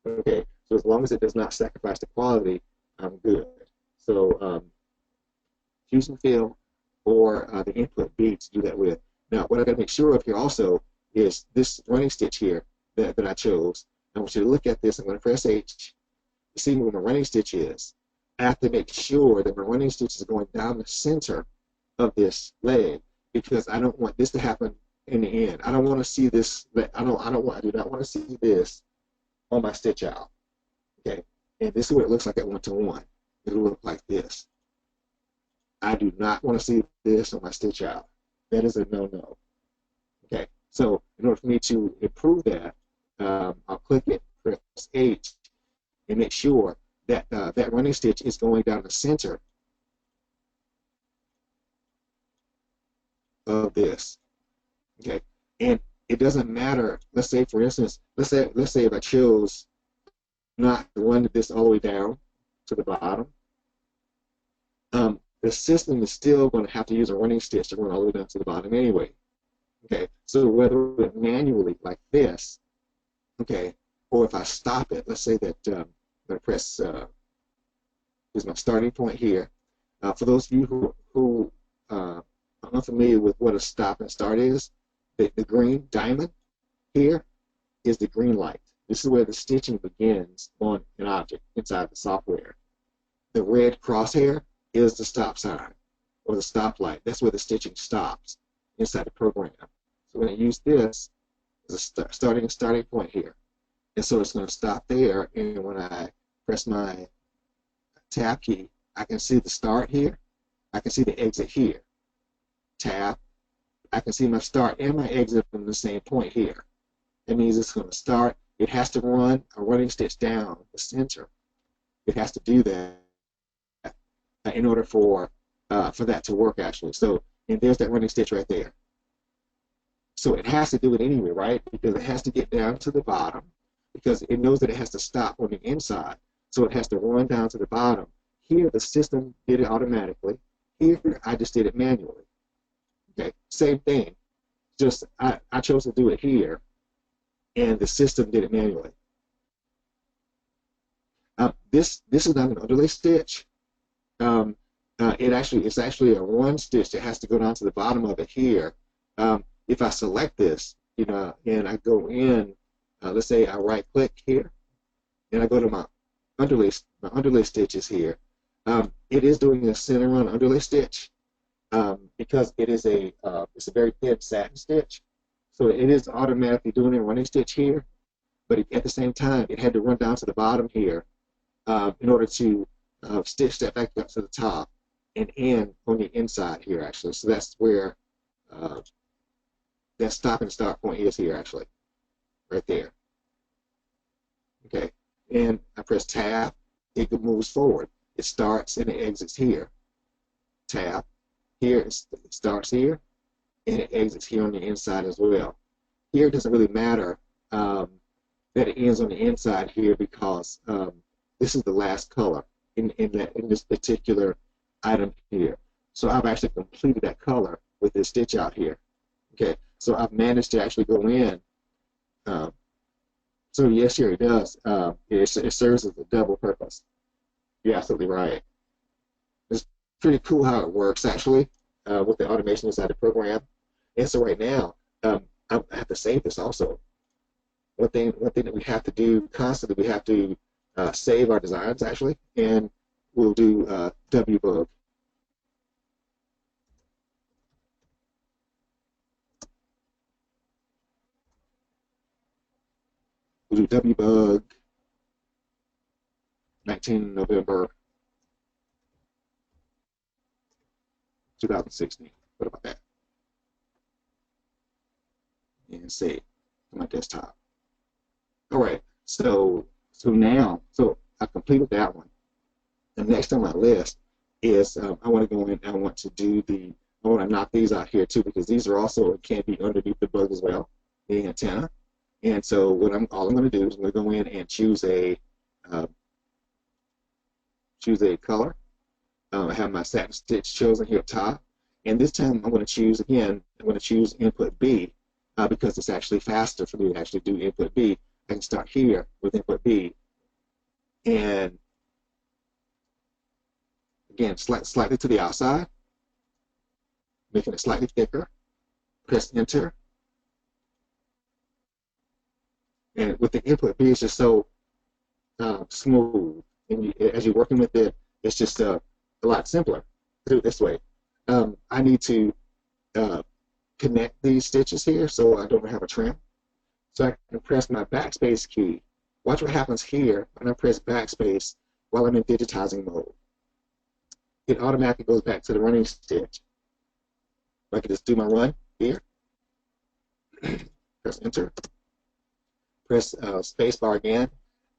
Okay, so as long as it does not sacrifice the quality, I'm good. So fusion field or the input B to do that with. Now, what I got to make sure of here also is this running stitch here that I chose. I want you to look at this. I'm going to press H to see where my running stitch is. I have to make sure that my running stitch is going down the center of this leg, because I don't want this to happen in the end. I don't want to see this. I do not want to see this on my stitch out. Okay, and this is what it looks like at 1-to-1. It'll look like this. I do not want to see this on my stitch out. That is a no-no. Okay, so in order for me to improve that, I'll click it, press H, and make sure that that running stitch is going down the center of this. Okay, and it doesn't matter. Let's say, for instance, let's say if I chose not to run this all the way down to the bottom, the system is still going to have to use a running stitch to run all the way down to the bottom anyway. Okay, so whether it manually like this, okay, or if I stop it, let's say that I'm going to press, here's my starting point here. For those of you who are unfamiliar with what a stop and start is, the green diamond here is the green light. This is where the stitching begins on an object inside the software. The red crosshair is the stop sign or the stop light. That's where the stitching stops inside the program. So we're going to use this as a starting point here. And so it's going to stop there, and when I press my tab key, I can see the start here. I can see the exit here. Tab. I can see my start and my exit from the same point here. That means it's going to start. It has to run a running stitch down the center. It has to do that in order for that to work, actually. So, and there's that running stitch right there. So it has to do it anyway, right? Because it has to get down to the bottom, because it knows that it has to stop on the inside. So it has to run down to the bottom. Here, the system did it automatically. Here, I just did it manually. Okay, same thing. Just I chose to do it here, and the system did it manually. This is not an underlay stitch. It's actually a run stitch that has to go down to the bottom of it here. If I select this, and I go in, let's say I right click here, and I go to my underlay stitches here. It is doing a center run underlay stitch because it's a very thin satin stitch, so it is automatically doing a running stitch here. But at the same time, it had to run down to the bottom here in order to stitch that back up to the top and end on the inside here, actually. So that's where that stop and start point is here, actually, right there. Okay, and I press tab, it moves forward. It starts and it exits here. Tab, here it starts here, and it exits here on the inside as well. Here it doesn't really matter that it ends on the inside here, because this is the last color in this particular item here. So I've actually completed that color with this stitch out here. Okay, so I've managed to actually go in. So yes, here it does. It serves as a double purpose. You're absolutely right. It's pretty cool how it works, actually, with the automation inside the program. And so right now, I have to save this also. One thing that we have to do constantly, we have to save our designs, actually, and we'll do wbug. We'll do wbug 19 November 2016. What about that? And save to my desktop. All right. So now I completed that one. The next on my list is I want to go in. I want to knock these out here too, because these are also can be underneath the bug as well, the antenna. And so all I'm going to do is I'm going to go in and choose a color. I have my satin stitch chosen here at top, and this time I'm going to choose again. I'm going to choose input B because it's actually faster for me to actually do input B. I can start here with input B, and again slightly to the outside, making it slightly thicker. Press enter, And with the input B, it's just so smooth. And as you're working with it, it's just a lot simpler. Do it this way. I need to connect these stitches here so I don't have a trim. So I can press my backspace key. Watch what happens here when I press backspace while I'm in digitizing mode. It automatically goes back to the running stitch. I can just do my run here. Press enter. Press space bar again.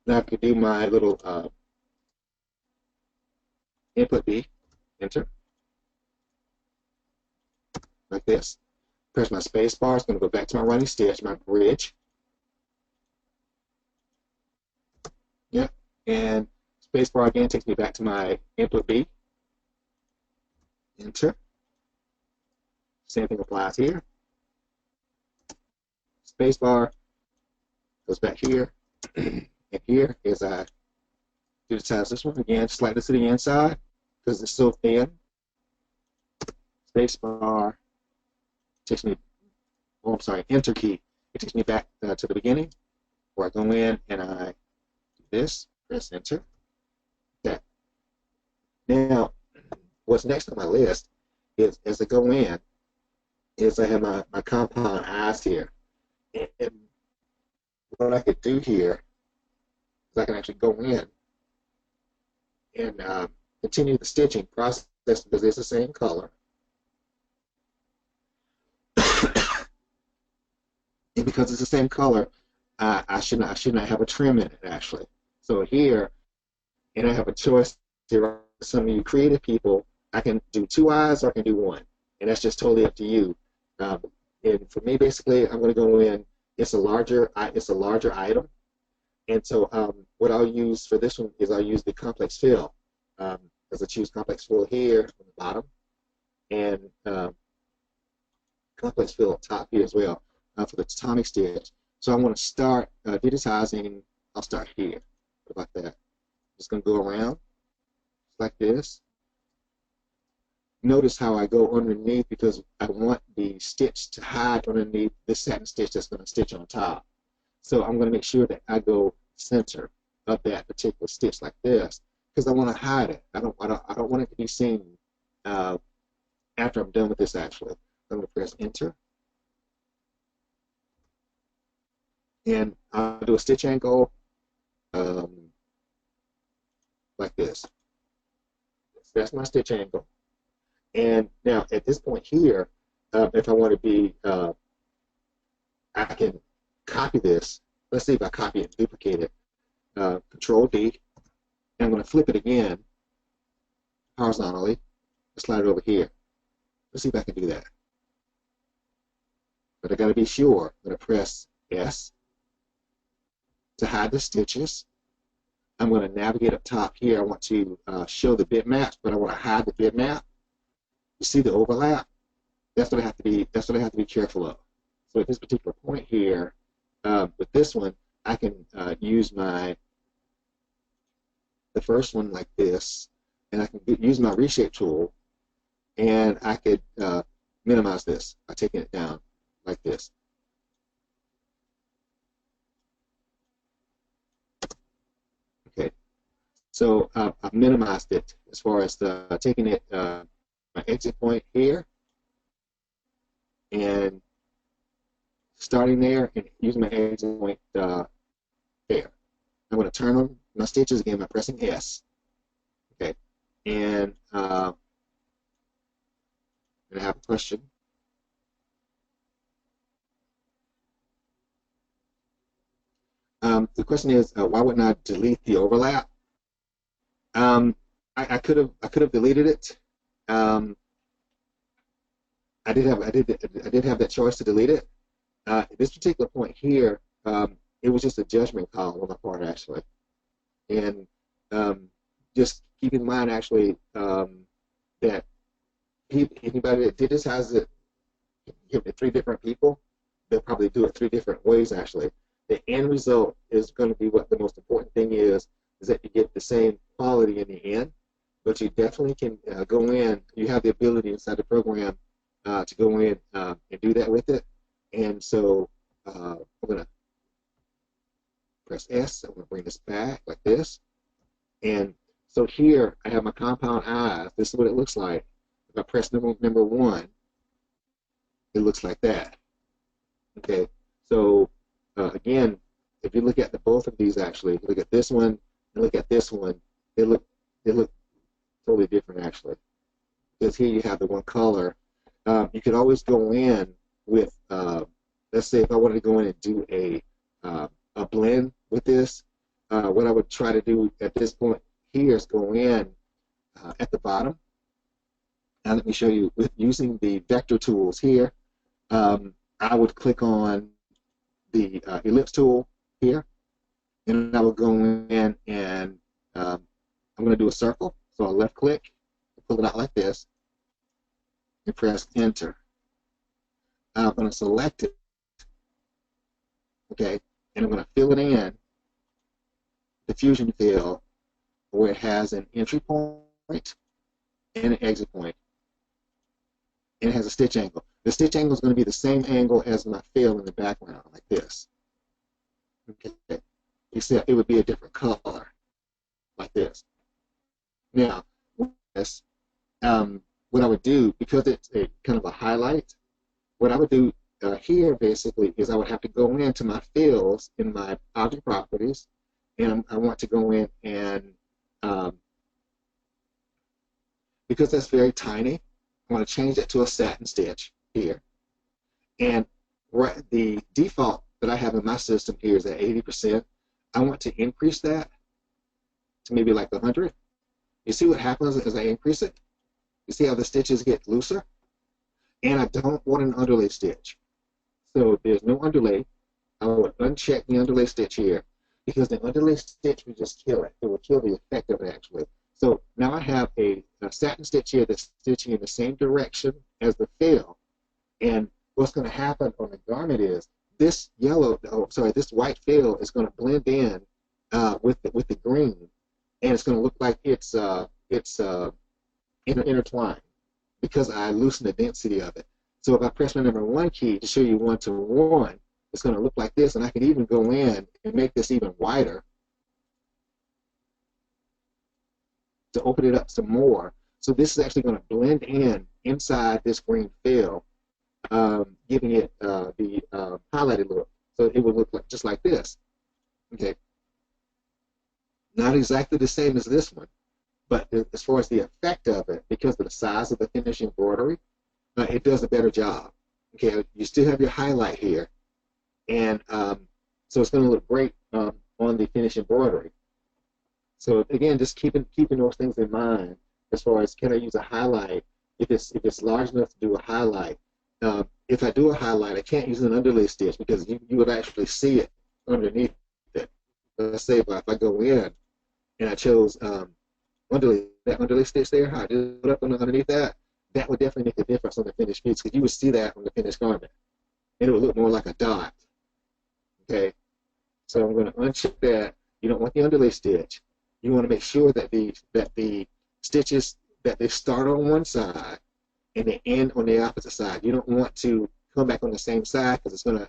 Now I can do my little input B. Enter. Like this. Press my space bar. It's going to go back to my running stitch, my bridge. Yep. And space bar again takes me back to my input B. Enter. Same thing applies here. Space bar goes back here. And here is I digitize this one again, slightly to the inside because it's so thin. Space bar takes me, oh, I'm sorry, enter key. It takes me back to the beginning where I go in and I do this, press enter. That. Now, what's next on my list is as I go in, is I have my compound eyes here. And what I could do here is I can actually go in and continue the stitching process because it's the same color. And because it's the same color, I should not have a trim in it actually. So here, and I have a choice here. Some of you creative people, I can do 2 eyes or I can do 1, and that's just totally up to you. And for me, basically, I'm going to go in. It's a larger item, and so what I'll use for this one is I'll use the complex fill. As I choose complex fill here on the bottom, and complex fill up top here as well for the atomic stitch. So I want to start digitizing. I'll start here, like that. Just going to go around like this. Notice how I go underneath because I want the stitch to hide underneath this satin stitch that's going to stitch on top. So I'm going to make sure that I go center of that particular stitch like this because I want to hide it. I don't want it to be seen after I'm done with this actually. I'm going to press enter. And I'll do a stitch angle like this. That's my stitch angle. And now at this point here, if I want to be, I can copy this. Let's see if I copy it and duplicate it. Control D. And I'm going to flip it again horizontally. Slide it over here. Let's see if I can do that. But I got to be sure. I'm going to press S to hide the stitches. I'm going to navigate up top here. I want to show the bitmap, but I want to hide the bitmap. You see the overlap? That's what I have to be. That's what I have to be careful of. So at this particular point here, with this one, I can use the first one like this, and I can use my reshape tool, and I could minimize this by taking it down like this. Okay. So I've minimized it as far as taking it. My exit point here and starting there and using my exit point there. I'm going to turn on my stitches again by pressing S. Okay, and I have a question. The question is, why wouldn't I delete the overlap? I could have deleted it. I did have that choice to delete it. At this particular point here, it was just a judgment call on my part actually, and just keep in mind actually that anybody that digitizes it, give it 3 different people, they'll probably do it 3 different ways actually. The end result is going to be what the most important thing is that you get the same quality in the end. But you definitely can go in. You have the ability inside the program to go in and do that with it. And so I'm going to press S. I'm going to bring this back like this. And so here I have my compound eyes. This is what it looks like. If I press number 1, it looks like that. Okay, so again, if you look at both of these, actually, look at this one and look at this one, they look totally different actually. Because here you have the one color. You could always go in with, let's say if I wanted to go in and do a blend with this, what I would try to do at this point here is go in at the bottom. Now let me show you with using the vector tools here. I would click on the ellipse tool here, and I will go in and I'm going to do a circle. So I'll left click, pull it out like this, and press enter. I'm going to select it, okay, and I'm going to fill it in, the fusion fill, where it has an entry point and an exit point, and it has a stitch angle. The stitch angle is going to be the same angle as my fill in the background, like this. Okay, except it would be a different color, like this. Now, this, what I would do, because it's a kind of a highlight, what I would do here basically is I would have to go into my fills in my object properties, and I want to go in and, because that's very tiny, I want to change it to a satin stitch here. And the default that I have in my system here is at 80%. I want to increase that to maybe like 100. You see what happens as I increase it? You see how the stitches get looser? And I don't want an underlay stitch. So there's no underlay. I would uncheck the underlay stitch here, because the underlay stitch will just kill it. It will kill the effect of it actually. So now I have a satin stitch here that's stitching in the same direction as the fill. And what's going to happen on the garment is this this white fill is going to blend in with the green, and it's going to look like it's intertwined because I loosen the density of it. So if I press my number 1 key to show you 1 to 1, it's going to look like this, and I can even go in and make this even wider to open it up some more. So this is actually going to blend in inside this green fill, giving it the highlighted look. So it would look like, just like this. Okay. Not exactly the same as this one, but as far as the effect of it, because of the size of the finished embroidery, it does a better job. Okay, you still have your highlight here, and so it's going to look great on the finished embroidery. So again, just keeping those things in mind as far as, can I use a highlight if it's large enough to do a highlight. If I do a highlight, I can't use an underlay stitch because you would actually see it underneath it. Let's say if I go in and I chose that underlay stitch there, I do it up underneath that, that would definitely make a difference on the finished piece, because you would see that on the finished garment, and it would look more like a dot. Okay, so I'm going to uncheck that. You don't want the underlay stitch. You want to make sure that the stitches, that they start on one side and they end on the opposite side. You don't want to come back on the same side, because it's going to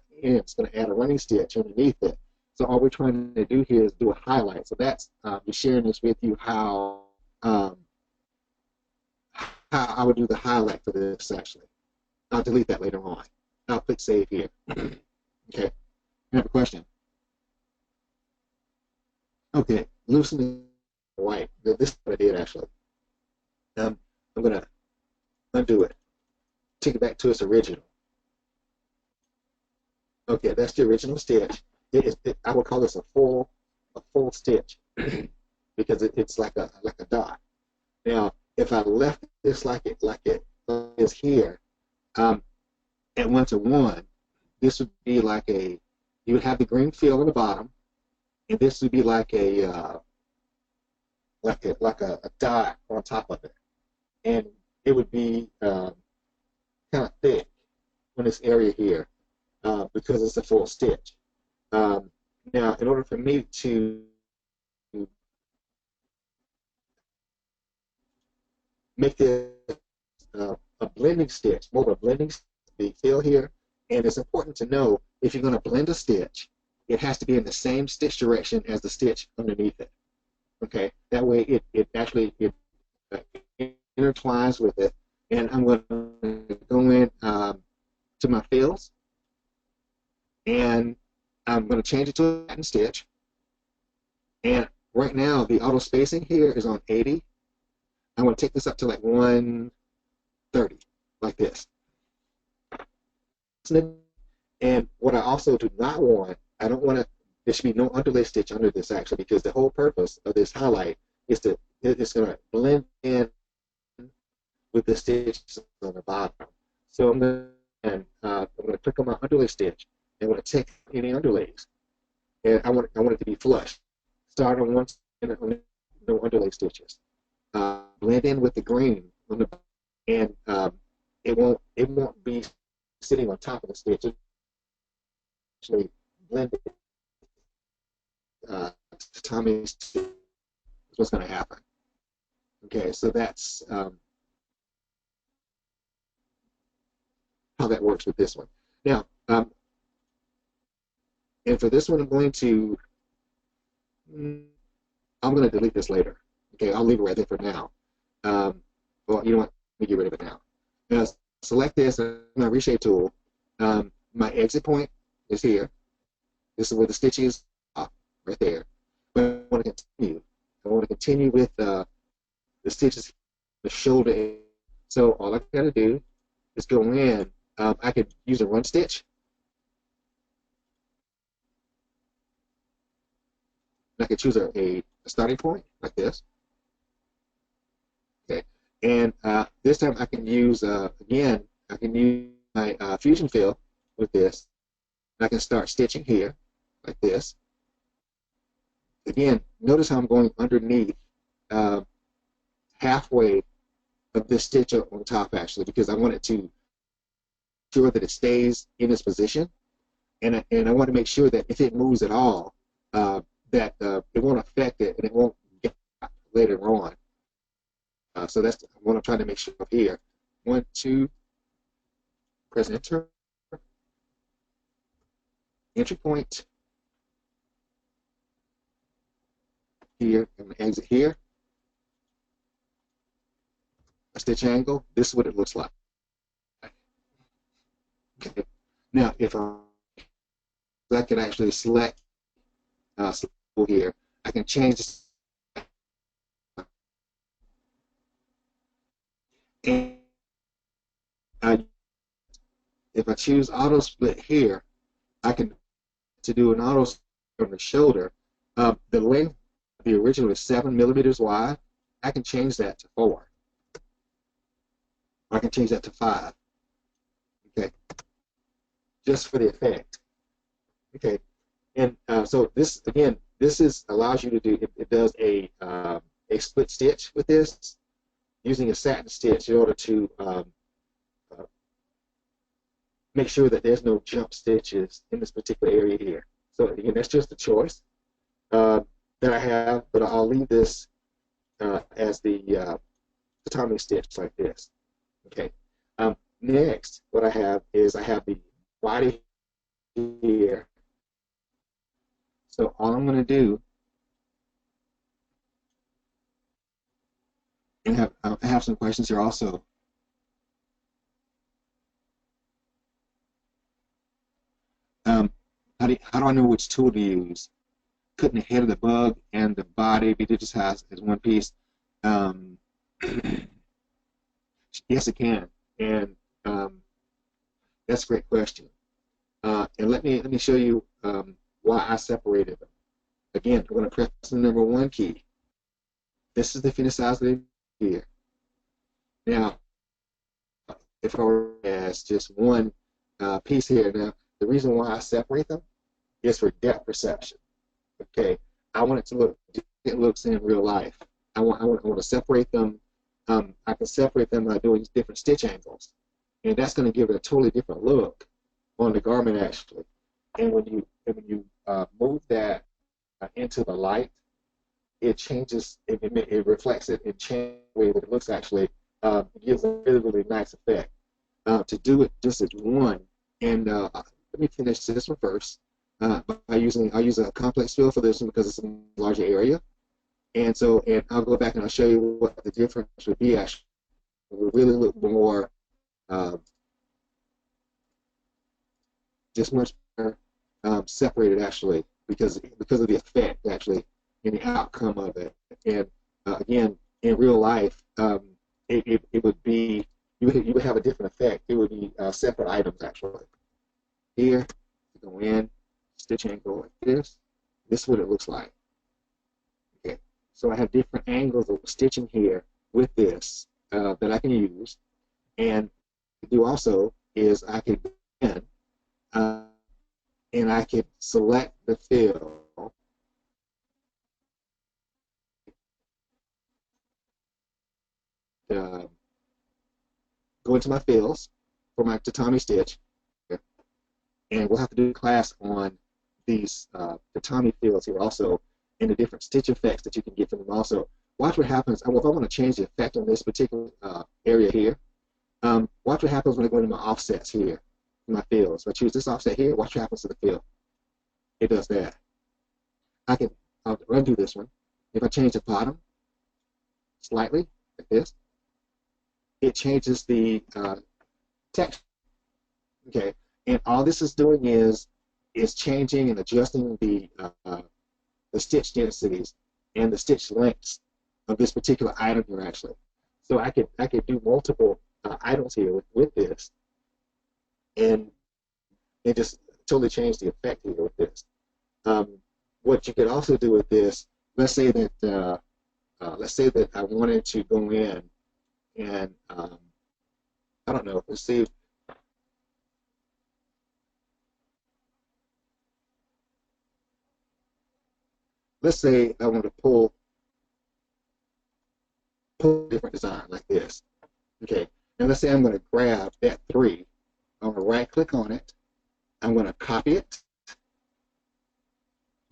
add a running stitch underneath it. So all we're trying to do here is do a highlight. So that's just sharing this with you how I would do the highlight for this actually. I'll delete that later on. I'll click save here. Okay. I have a question. Okay, loosening white. This is what I did actually. I'm going to undo it. Take it back to its original. Okay, that's the original stitch. I would call this a full stitch because it's like a dot. Now, if I left this like it is here, at 1 to 1, this would be like you would have the green fill on the bottom, and this would be like a dot on top of it, and it would be kind of thick on this area here because it's a full stitch. Now, in order for me to make this a blending stitch, more of a blending fill here, and it's important to know if you're going to blend a stitch, it has to be in the same stitch direction as the stitch underneath it. Okay, that way it actually uh, intertwines with it. And I'm going to go in to my fills, and I'm going to change it to a pattern stitch. And right now the auto spacing here is on 80. I'm going to take this up to like 130, like this. And what I also do not want, I don't want to, there should be no underlay stitch under this actually, because the whole purpose of this highlight is to, it's going to blend in with the stitches on the bottom. So I'm going to click on my underlay stitch, and I'm going to take any underlays, and I want it to be flush. Start on one side, no underlay stitches. Blend in with the green on the, and it won't be sitting on top of the stitch. It actually blend it to Tommy's stitch is what's going to happen. Okay, so that's how that works with this one. Now, and for this one, I'm going to delete this later. Okay, I'll leave it right there for now. Well, you know what? Let me get rid of it now. Now, select this, my reshape tool. My exit point is here. This is where the stitch is, right there. But I want to continue. I want to continue with the stitches, the shoulder. So all I got to do is go in. I could use a run stitch. I could choose a starting point like this. Okay, and this time I can use again. I can use my fusion fill with this. I can start stitching here like this. Again, notice how I'm going underneath halfway of this stitch on top actually, because I want it to sure that it stays in its position, and I want to make sure that if it moves at all, that it won't affect it and it won't get later on. So that's what I'm trying to make sure of here. 1, 2, press enter. Entry point here, and exit here. A stitch angle. This is what it looks like. Okay. Now, if I can actually select here, I can change this. And if I choose auto split here, I can do an auto split on the shoulder. The length of the original is 7 millimeters wide. I can change that to 4. I can change that to 5. Okay, just for the effect. Okay, and so this again, allows you to do. It does a split stitch with this, using a satin stitch in order to make sure that there's no jump stitches in this particular area here. So again, that's just a choice that I have, but I'll leave this as the timing stitch like this. Okay. Next, what I have is I have the body here. So all I'm going to do, and I have some questions here also. How do I know which tool to use? Couldn't the head of the bug and the body be digitized as one piece? Yes, it can, and that's a great question. And let me show you why I separated them. Again, I'm going to press the number 1 key. This is the Finalizing here. Now, if I were as just one piece here, now the reason why I separate them is for depth perception. Okay, I want it to look it looks in real life. I want to separate them. I can separate them by doing different stitch angles, and that's going to give it a totally different look on the garment actually. And when you move that into the light, it changes. It reflects it in change the way that it looks actually. It gives a really, really nice effect. To do it just as one, and let me finish this one first. by using, I'll use a complex fill for this one because it's a larger area. And so, and I'll go back and I'll show you what the difference would be actually. It would really look more, just much more separated actually, because of the effect actually and the outcome of it. And again, in real life, it would be, you would have a different effect. It would be separate items actually. Here, you go in, stitch angle like this. This is what it looks like. Okay, so I have different angles of stitching here with this that I can use. And what I do also is I can go in and I can select the fill. Go into my fills for my tatami stitch, and we'll have to do a class on these tatami fills here also, and the different stitch effects that you can get from them also. Watch what happens. If I want to change the effect on this particular area here, watch what happens when I go into my offsets here, my fills. If I choose this offset here, watch what happens to the fill. It does that. I'll undo this one. If I change the bottom slightly, like this, it changes the texture. Okay, and all this is doing is changing and adjusting the stitch densities and the stitch lengths of this particular item here actually. So I could do multiple items here with this, and it just totally changed the effect here with this. What you could also do with this, let's say that I wanted to go in and I don't know. Let's see. Let's say I want to pull a different design like this. Okay, and let's say I'm going to grab that 3. I'm going to right click on it. I'm going to copy it,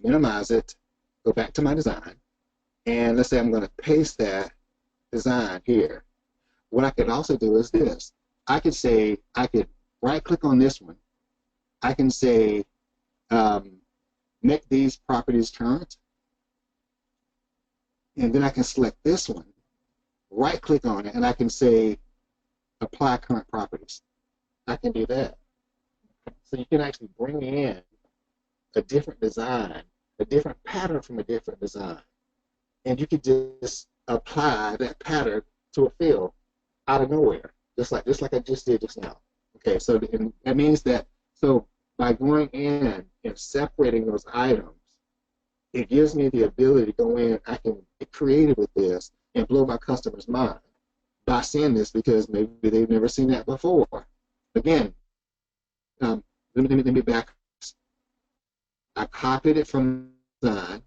minimize it, go back to my design, and let's say I'm going to paste that design here. What I could also do is this. I could right click on this one. I can say make these properties current, and then I can select this one, right click on it, and I can say apply current properties. I can do that. So you can actually bring in a different design, a different pattern from a different design, and you could just apply that pattern to a fill out of nowhere, just like I just did just now. Okay, so that means that by going in and separating those items, it gives me the ability to go in. I can get creative with this and blow my customer's mind by seeing this because maybe they've never seen that before. Again, let me back. I copied it from the design,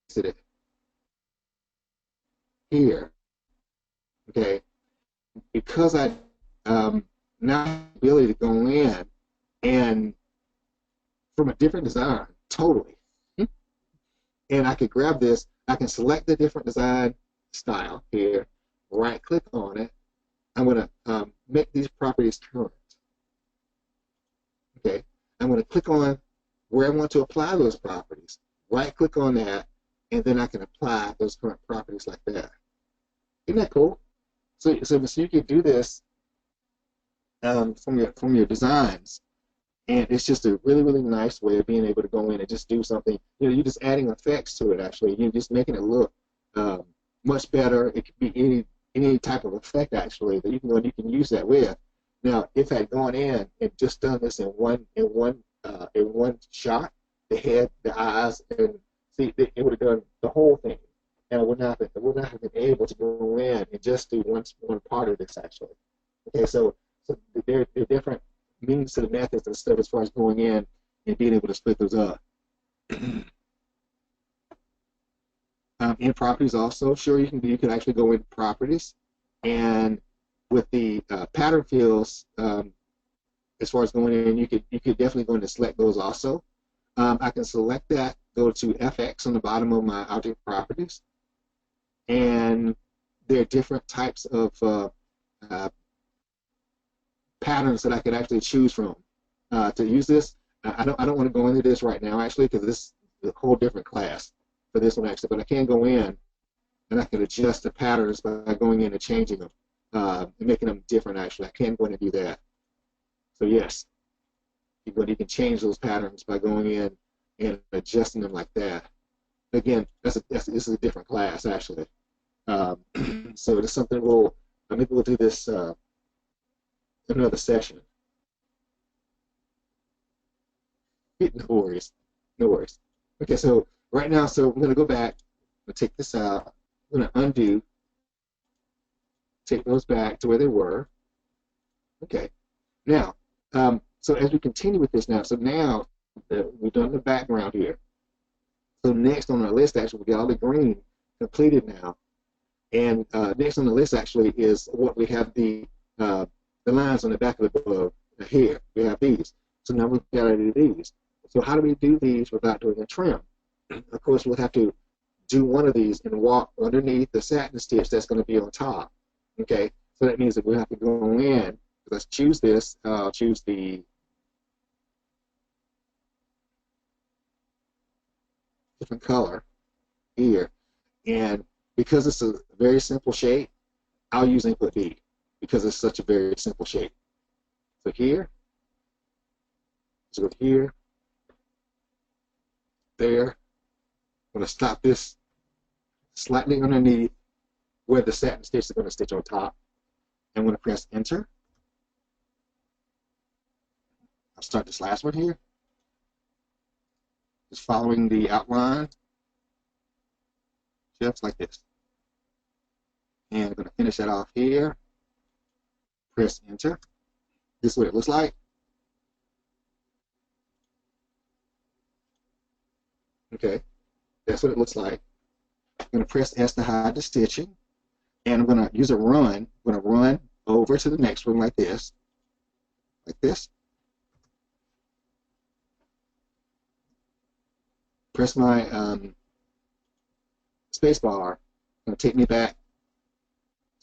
pasted it here. Okay, because I now have the ability to go in and from a different design, totally. And I can grab this, I can select the different design style here, right click on it. I'm going to make these properties current. Okay, I'm going to click on where I want to apply those properties, right click on that, and then I can apply those current properties like that. Isn't that cool? So you can do this from your designs. And it's just a really, really nice way of being able to go in and just do something. You know, you're just adding effects to it, actually. You're just making it look much better. It could be any type of effect, actually, that you can go and you can use that with. Now, if I had gone in and just done this in one shot, the head, the eyes, and see, it would have done the whole thing. And I would not have been able to go in and just do one part of this, actually. Okay, so there are different means to the methods and stuff as far as going in and being able to split those up. In properties also, sure, you can actually go into properties, and with the pattern fields, as far as going in, you could definitely go in and select those also. I can select that, go to FX on the bottom of my object properties, and there are different types of patterns that I could actually choose from to use this. I don't want to go into this right now actually, because this is a whole different class for this one actually. But I can go in and I can adjust the patterns by going in and changing them and making them different actually. I can go in and do that. So yes, you can change those patterns by going in and adjusting them like that. Again, this is a different class actually. So it's something maybe we'll do this in another session. No worries, no worries. Okay, so right now, so I'm going to go back. I'm going to take this out. I'm going to undo. Take those back to where they were. Okay. Now, so as we continue with this now, so now we've done the background here. So next on our list, actually, we got all the green completed now. And next on the list, actually, is what we have the lines on the back of the book here. We have these. So now we've got to do these. So how do we do these without doing a trim? Of course, we'll have to do one of these and walk underneath the satin stitch that's going to be on top. Okay, so that means that we'll have to go in. Let's choose this. I'll choose the different color here. And because it's a very simple shape, I'll use input B because it's such a very simple shape. So here, let's go here, there. I'm going to stop this slightly underneath where the satin stitch is going to stitch on top. I'm going to press enter. I'll start this last one here. Just following the outline, just like this. And I'm going to finish that off here. Press enter. This is what it looks like. Okay, that's what it looks like. I'm going to press S to hide the stitching. And I'm going to use a run. I'm going to run over to the next one like this. Like this. Press my space bar. It's going to take me back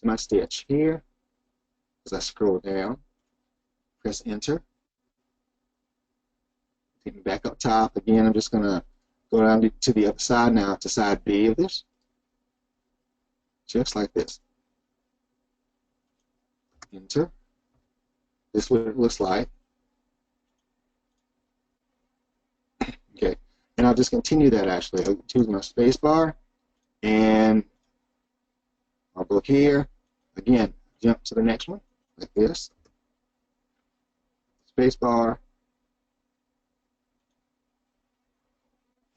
to my stitch here. As I scroll down, press enter. Take me back up top. Again, I'm just going to go down to the other side now, to side B of this. Just like this. Enter. This is what it looks like. Okay. And I'll just continue that actually. I'll choose my space bar and I'll go here. Again, jump to the next one like this. Space bar.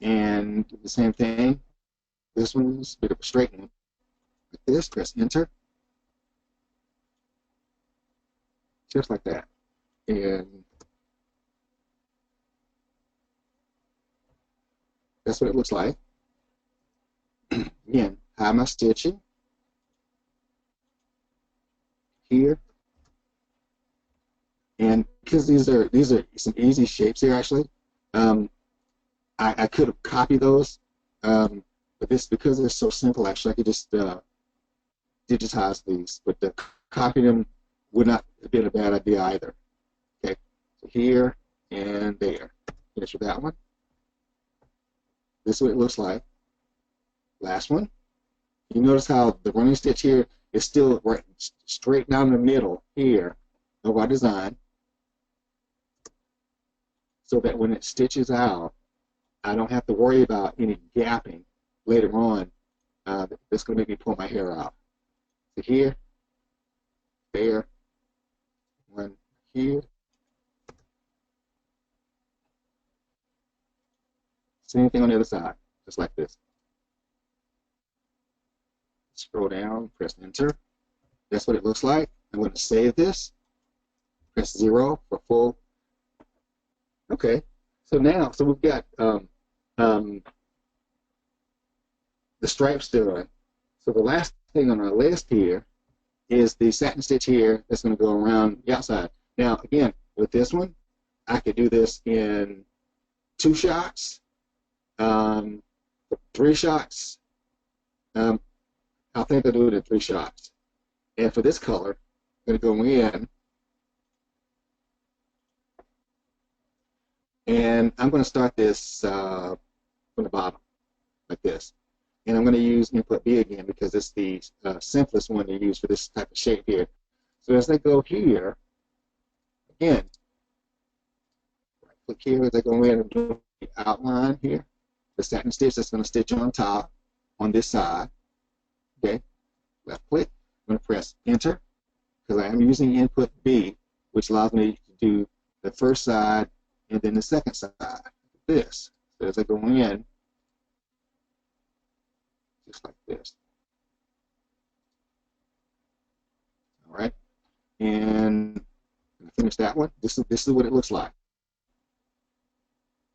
And do the same thing. This one's a bit of a straightening. Like this, press enter. Just like that. And that's what it looks like. Again, hide my stitching here. And because these are some easy shapes here actually, I could have copied those, but because they're so simple actually I could just digitize these, but copying them would not have been a bad idea either. Okay, so here and there. Finish with that one. This is what it looks like. Last one. You notice how the running stitch here is still right straight down the middle here of our design, so that when it stitches out, I don't have to worry about any gapping later on. That's going to make me pull my hair out. So here, there, one here. Same thing on the other side, just like this. Scroll down, press enter. That's what it looks like. I'm going to save this. Press 0 for full. Okay, so now, we've got the stripes done. So the last thing on our list here is the satin stitch here that's going to go around the outside. Now, again, with this one, I could do this in 2 shots, 3 shots. I think I'll do it in 3 shots. And for this color, I'm going to go in And I'm going to start this from the bottom, like this. And I'm going to use input B again because it's the simplest one to use for this type of shape here. So as I go here, again, right click here as I go in and do the outline here, the satin stitch that's going to stitch on top on this side. Okay, left click, I'm going to press enter because I am using input B, which allows me to do the first side and then the second side. This. So as I go in, just like this. All right, and finish that one. This is what it looks like.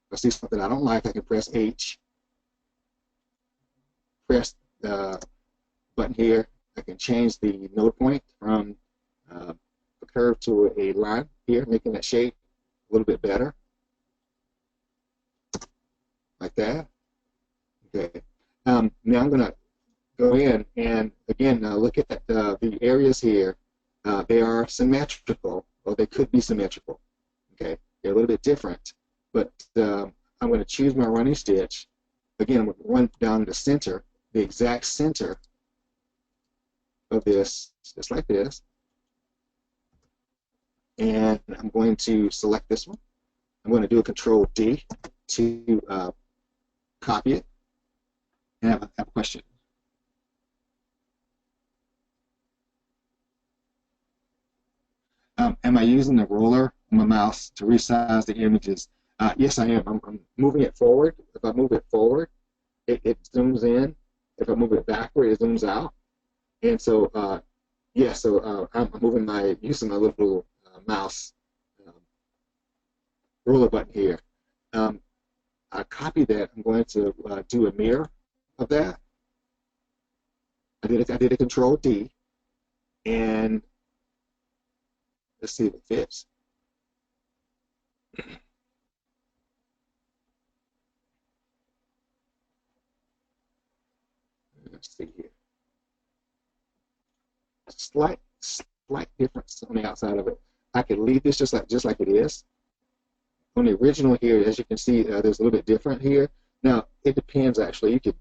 If I see something I don't like, I can press H. Press the button here. I can change the node point from a curve to a line here, making that shape a little bit better, like that. Okay. Now I'm going to go in and again look at the areas here. They are symmetrical, or they could be symmetrical. Okay, they're a little bit different, but I'm going to choose my running stitch. Again, I'm going to run down the center, the exact center of this, just like this. And I'm going to select this one. I'm going to do a Control D to copy it. And I have a question. Am I using the roller on my mouse to resize the images? Yes, I am. I'm moving it forward. If I move it forward, it zooms in. If I move it backward, it zooms out. And so, yeah, so I'm moving using my little mouse roller button here. I copy that. I'm going to do a mirror of that. I did a Control D, and let's see if it fits. Let's see here. Slight difference on the outside of it. I could leave this just like it is. On the original here, as you can see, there's a little bit different here. Now it depends actually. You could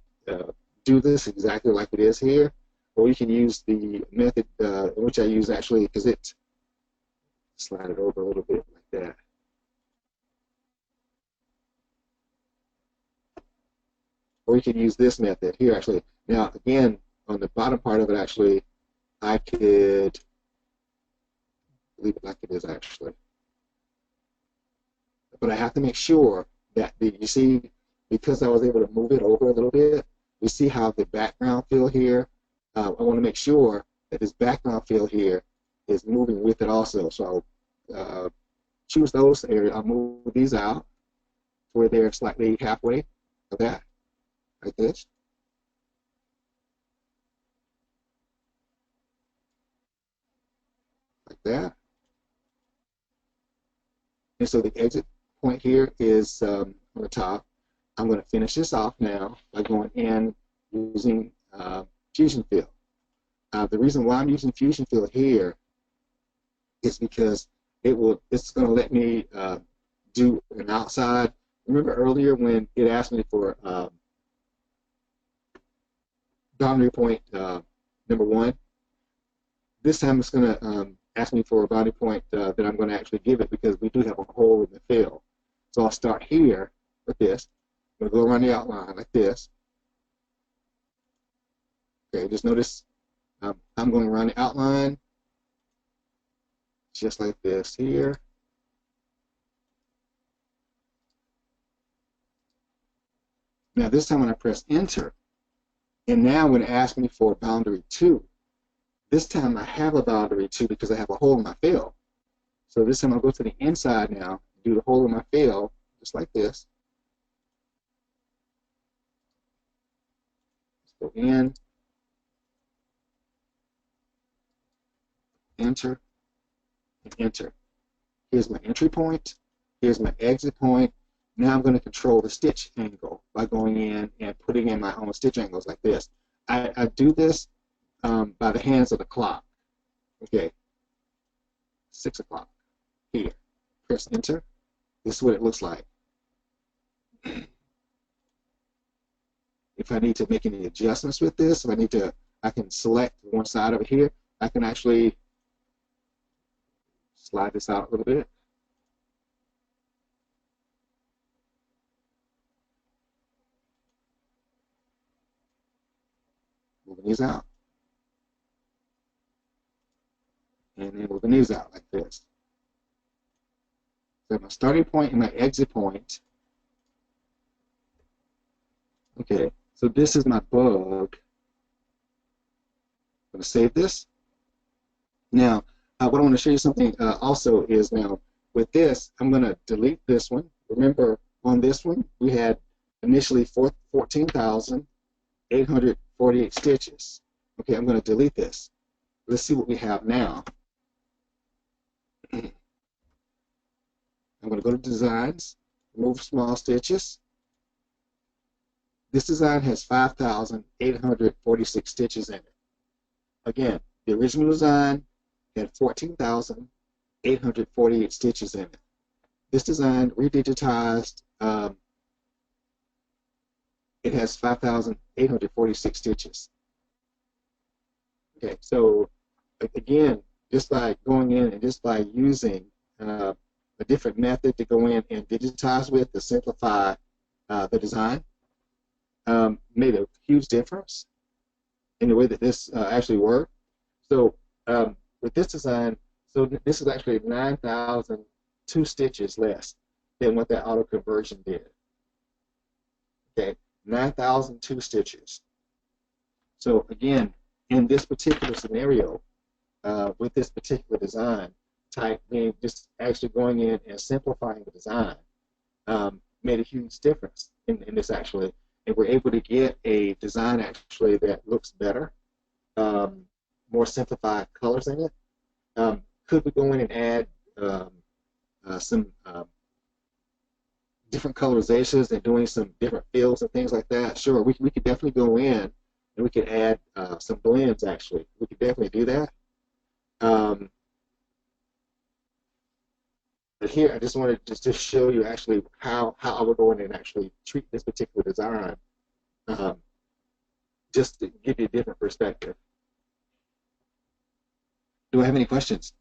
do this exactly like it is here, or you can use the method which I use actually, because it slide it over a little bit like that. Or you can use this method here actually. Now again, on the bottom part of it actually, I could leave it like it is actually. But I have to make sure that you see, because I was able to move it over a little bit, you see how the background fill here. I want to make sure that this background fill here is moving with it also. So I'll choose those areas. I'll move these out where they're slightly halfway of that, like this. Like that. And so the exit point here is on the top. I'm going to finish this off now by going in using Fusion Fill. The reason why I'm using Fusion Fill here is because it's going to let me do an outside. Remember earlier when it asked me for boundary point number 1? This time it's going to ask me for a boundary point that I'm going to actually give it, because we do have a hole in the fill. So I'll start here with this. I'm going to go around the outline like this. Okay, just notice I'm going around the outline just like this here. Now this time when I press enter, and now when it asks me for boundary 2, this time I have a boundary 2 because I have a hole in my fill. So this time I'll go to the inside now, do the hole in my fill, just like this. Let's go in, enter, and enter. Here's my entry point. Here's my exit point. Now I'm going to control the stitch angle by going in and putting in my own stitch angles like this. I do this by the hands of the clock. Okay, 6 o'clock here. Press enter. This is what it looks like. if I need to make any adjustments with this, if I need to, I can select one side over here. I can actually slide this out a little bit. Moving these out. And then moving these out like this. So my starting point and my exit point. Okay, so this is my bug. I'm going to save this. Now, what I want to show you something also is now with this, I'm going to delete this one. Remember, on this one, we had initially 14,848 stitches. Okay, I'm going to delete this. Let's see what we have now. I'm going to go to Designs, remove small stitches. This design has 5,846 stitches in it. Again, the original design had 14,848 stitches in it. This design, redigitized, it has 5,846 stitches. Okay, so again, just by going in and just by using a different method to go in and digitize with to simplify the design, made a huge difference in the way that this actually worked. So with this design, so this is actually 9,002 stitches less than what that auto conversion did. Okay, 9,002 stitches. So again, in this particular scenario, with this particular design type, being just actually going in and simplifying the design made a huge difference in this actually. And we're able to get a design actually that looks better, more simplified colors in it. Could we go in and add some different colorizations and doing some different fills and things like that? Sure, we could definitely go in and we could add some blends actually. We could definitely do that. But here, I just wanted to just show you actually how I would go in and actually treat this particular design, just to give you a different perspective. Do I have any questions?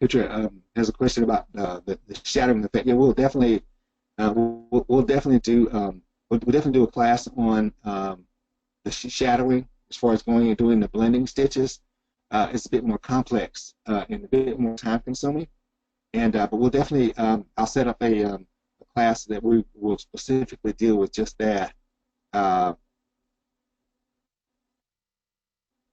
Petra has a question about the shattering effect. Yeah, we'll definitely we'll definitely do we'll definitely do a class on the shadowing as far as going and doing the blending stitches. It's a bit more complex and a bit more time consuming, and but we'll definitely I'll set up a class that we will specifically deal with just that. And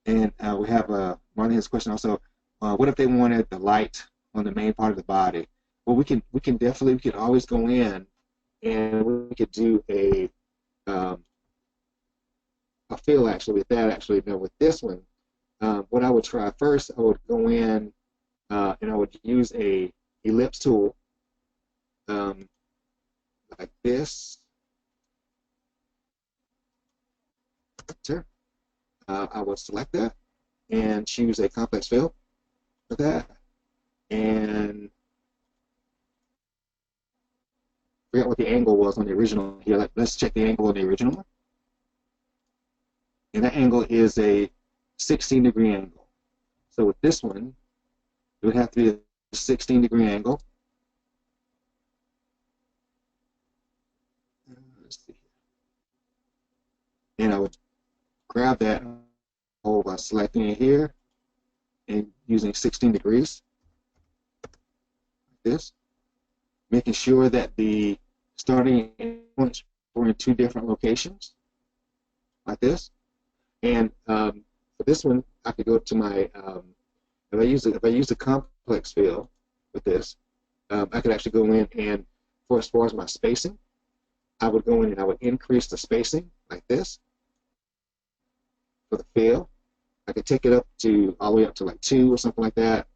we have Marlene has a question also. What if they wanted the light on the main part of the body? Well, we can definitely, we can always go in and we could do a fill actually with that actually. Now with this one, what I would try first, I would go in and I would use a ellipse tool like this. Sure. I would select that and choose a complex fill for that, and forget what the angle was on the original here. Let's check the angle on the original one. And that angle is a 16-degree angle. So with this one, it would have to be a 16-degree angle. Let's see. And I would grab that hole by selecting it here and using 16 degrees, like this, making sure that the starting points were in two different locations, like this. And for this one, I could go to my if I use a complex fill with this, I could actually go in and as far as my spacing, I would go in and I would increase the spacing like this for the fill. I could take it up to all the way up to like 2 or something like that.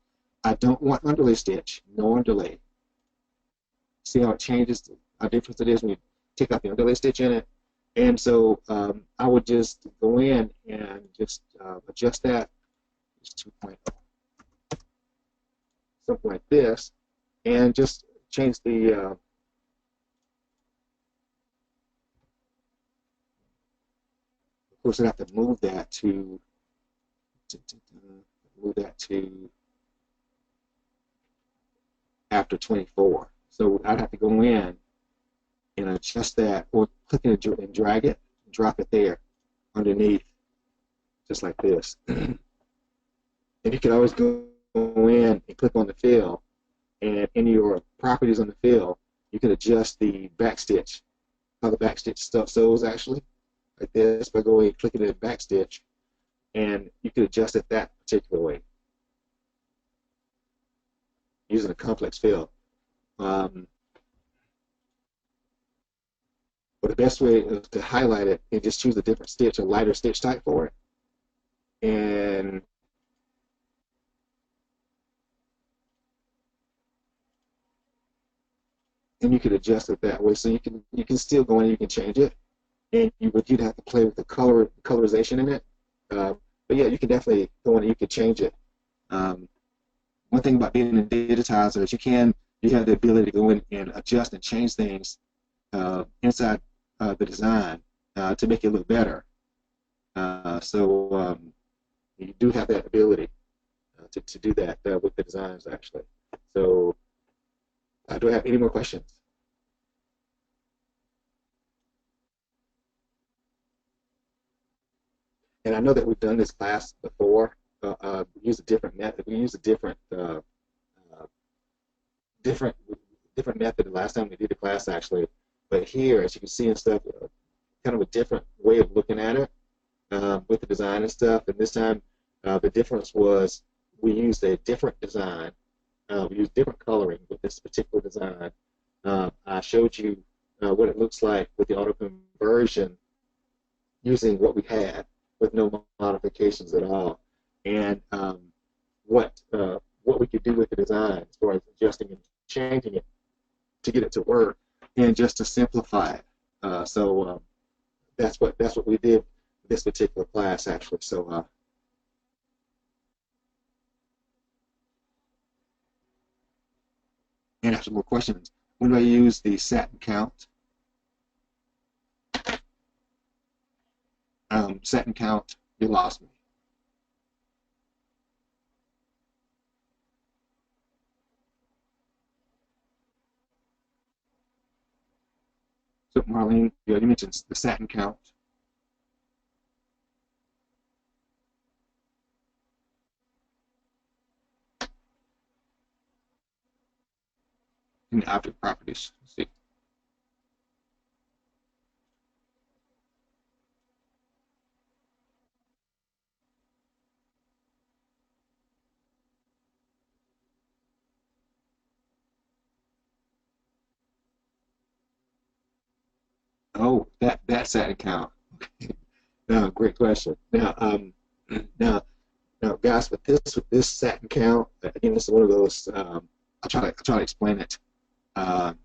I don't want underlay stitch, no underlay. See how it changes, how different it is when you take out the underlay stitch in it. And so I would just go in and just adjust that, just 2.0, something like this, and just change the, of course I'd have to move that to after 24. So I'd have to go in and adjust that, or click it and drag it, and drop it there underneath, just like this. And you can always go in and click on the fill, and in your properties on the fill, you can adjust the backstitch, how the backstitch stuff sews actually, like this, by going and clicking it backstitch, and you can adjust it that particular way using a complex fill. But the best way is to highlight it and just choose a different stitch, a lighter stitch type for it, and you can adjust it that way. So you can still go in, you can change it, and you'd have to play with the colorization in it. But yeah, you can definitely go in and you can change it. One thing about being a digitizer is you have the ability to go in and adjust and change things inside the design to make it look better. So you do have that ability to do that with the designs actually. So do I have any more questions? And I know that we've done this class before. We use a different method. We use a different different method the last time we did the class actually. But here, as you can see and stuff, kind of a different way of looking at it with the design and stuff. And this time, the difference was we used a different design. We used different coloring with this particular design. I showed you what it looks like with the auto conversion using what we had with no modifications at all, and what we could do with the design as far as adjusting and changing it to get it to work, and just to simplify it. So that's what we did with this particular class actually. So and after more questions, when do I use the set and count? Set and count, you lost me. So Marlene, you mentioned the set and count. In the object properties. Let's see. Oh, that set and count. No, great question. Now, guys, with this set and count, again, this is one of those. I'll try to explain it. The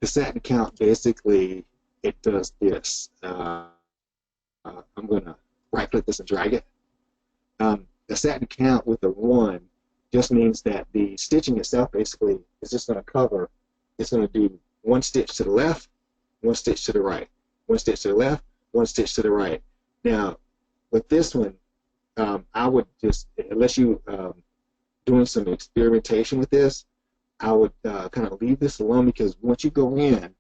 set and count basically it does this. I'm going to right click this and drag it. The set and count with a 1 just means that the stitching itself basically is just going to cover. It's going to do one stitch to the left, one stitch to the right, one stitch to the left, one stitch to the right. Now, with this one, I would just, unless you doing some experimentation with this, I would kind of leave this alone, because once you go in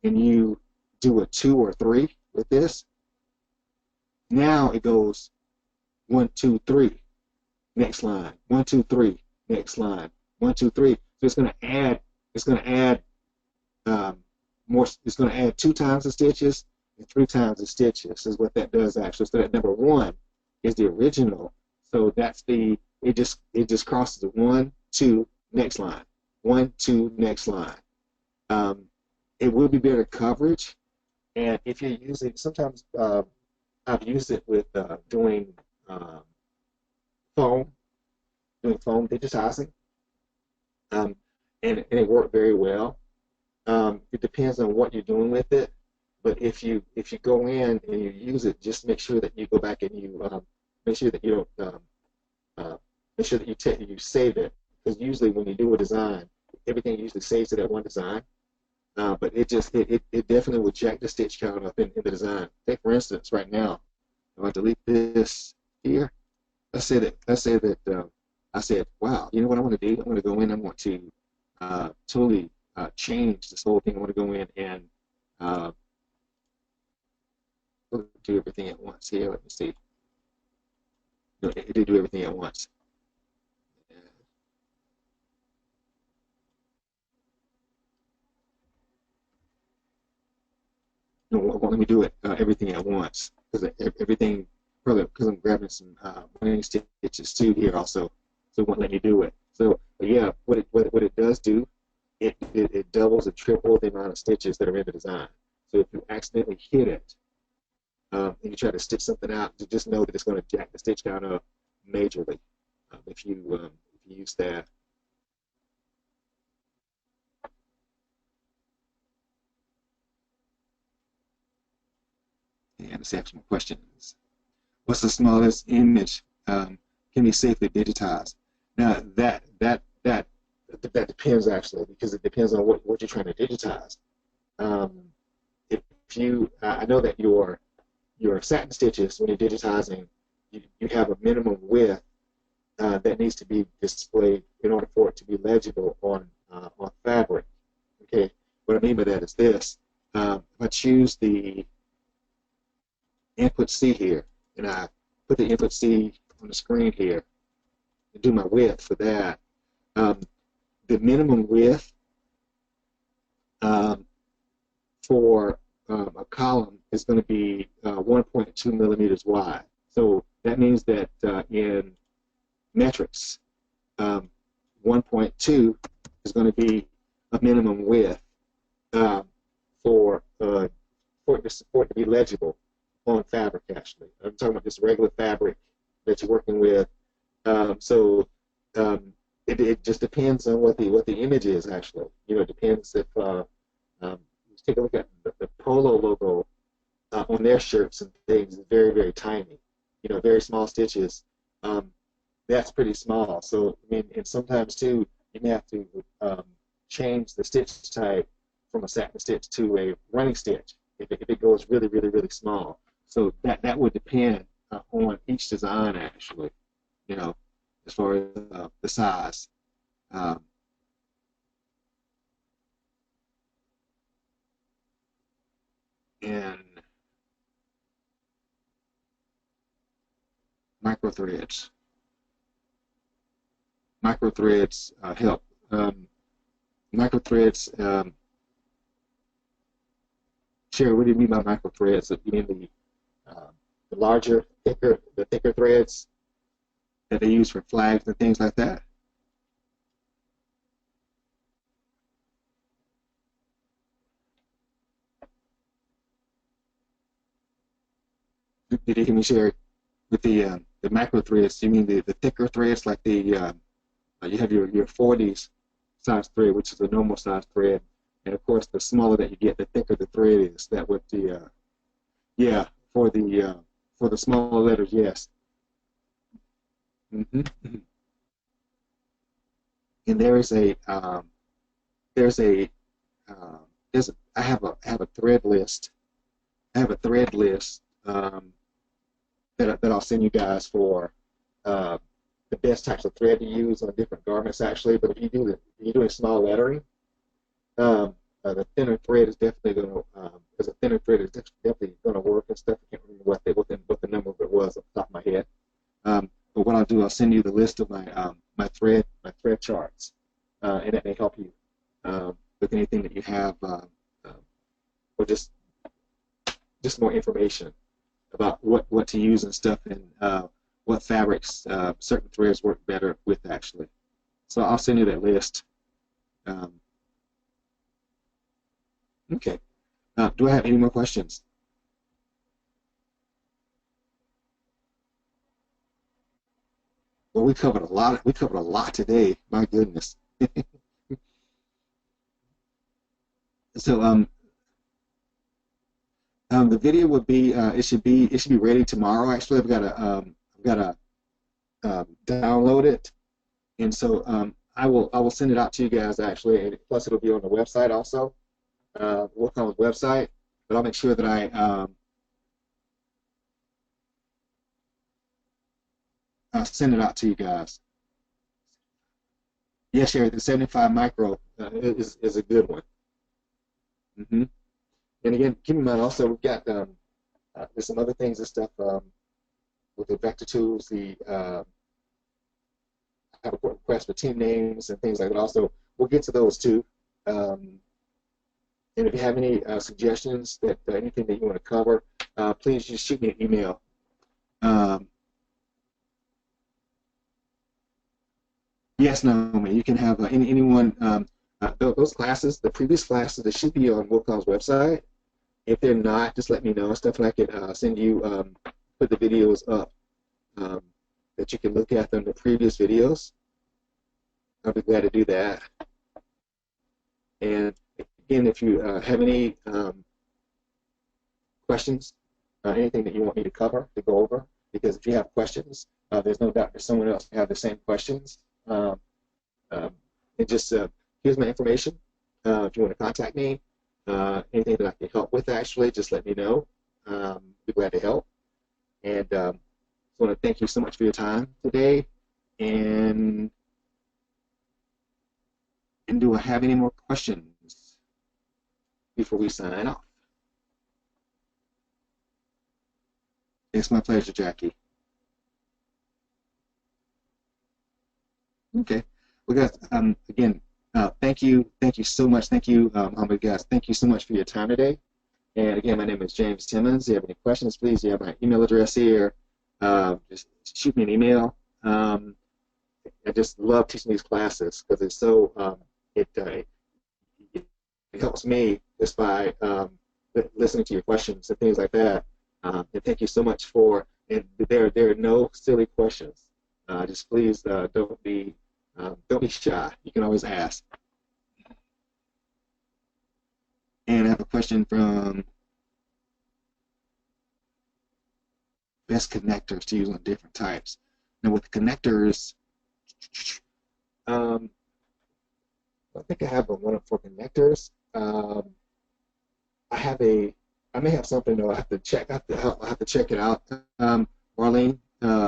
and you do a 2 or 3 with this, now it goes 1, 2, 3, next line, 1, 2, 3, next line, 1, 2, 3. So it's going to add. It's going to add more. It's going to add 2 times the stitches and 3 times the stitches. Is what that does actually. So that number 1 is the original. So that's the. It just crosses the 1, 2, next line, 1, 2, next line. It will be better coverage, and if you're using, sometimes I've used it with doing foam. doing foam digitizing, and it worked very well. It depends on what you're doing with it, but if you go in and you use it, just make sure that you go back and you make sure that you don't make sure that you save it, because usually when you do a design, everything usually saves to that one design. But it definitely will jack the stitch count up in the design. Take for instance, right now, if I delete this here, let's say that I said, wow, you know what I want to do? I want to go in. I want to totally change this whole thing. I want to go in and do everything at once. Here, let me see. No, it did do everything at once. No, let me do it everything at once, because everything, probably because I'm grabbing some running stitches too here also, so it won't let me do it. So yeah, what it does do, it doubles and triples the amount of stitches that are in the design. So if you accidentally hit it and you try to stitch something out, you just know that it's going to jack the stitch count up majorly if you use that. And let's have some questions. What's the smallest image can be safely digitized? Now that depends actually, because it depends on what you're trying to digitize. If you, I know that your satin stitches, when you're digitizing, you have a minimum width that needs to be displayed in order for it to be legible on fabric. Okay, what I mean by that is this: if I choose the input C here, and I put the input C on the screen here, and do my width for that. The minimum width for a column is going to be 1.2 millimeters wide. So that means that in metrics, 1.2 is going to be a minimum width for it to be legible on fabric. Actually, I'm talking about just regular fabric that you're working with. So it just depends on what the image is. Actually, it depends if let's take a look at the Polo logo on their shirts and things. Is very, very tiny. Very small stitches. That's pretty small. So I mean, and sometimes too, you may have to change the stitch type from a satin stitch to a running stitch if it goes really, really, really small. So that would depend on each design actually. As far as the size. And micro threads. Micro threads help. Micro threads. Sherry, what do you mean by micro threads? You mean the larger, the thicker threads that they use for flags and things like that? Did you hear me, Sherry? With the micro threads, you mean the thicker threads, like the you have your 40s size thread, which is the normal size thread, and of course the smaller that you get, the thicker the thread is. That would the yeah, for the smaller letters, yes. Mm-hmm. And there's a I have a thread list. I have a thread list that I'll send you guys for the best types of thread to use on different garments actually. But if you're doing small lettering, the thinner thread is definitely going to because a thinner thread is definitely going to work and stuff. I can't remember what the number of it was off the top of my head. But what I'll do, I'll send you the list of my thread charts, and that may help you with anything that you have, or just more information about what to use and stuff, and what fabrics certain threads work better with actually. So I'll send you that list. Okay. Do I have any more questions? Well, we covered a lot. We covered a lot today. My goodness. So the video would be it should be ready tomorrow. Actually, I've got to download it, and so I will send it out to you guys actually. And plus, it'll be on the website also. Work on the website, but I'll make sure that I'll send it out to you guys. Yes, Sherry, the 75 micro is a good one. And again, keep in mind also we've got there's some other things and stuff with the vector tools, the have a request for team names and things like that. Also, we'll get to those too. And if you have any suggestions that anything that you want to cover, please just shoot me an email. Yes, Naomi, you can have anyone. Those classes, the previous classes, they should be on WorldCom's website. If they're not, just let me know. Stuff and I can send you, put the videos up that you can look at them, the previous videos. I'll be glad to do that. And again, if you have any questions, anything that you want me to cover, to go over, because if you have questions, there's no doubt there's someone else who have the same questions. And just here's my information. If you want to contact me, anything that I can help with, actually, just let me know. Be glad to help. And I want to thank you so much for your time today. And do I have any more questions before we sign off? It's my pleasure, Jackie. Okay. Well, guys, again, thank you so much. Thank you, guys. Thank you so much for your time today. And again, my name is James Timmons. If you have any questions, please, you have my email address here. Just shoot me an email. I just love teaching these classes because it's so it helps me just by listening to your questions and things like that. And thank you so much for. And there are no silly questions. Just please don't be shy. You can always ask. And I have a question from best connectors to use on different types. Now with connectors, I think I have one for connectors. I may have something though. I have to check. I have to check it out, Marlene. On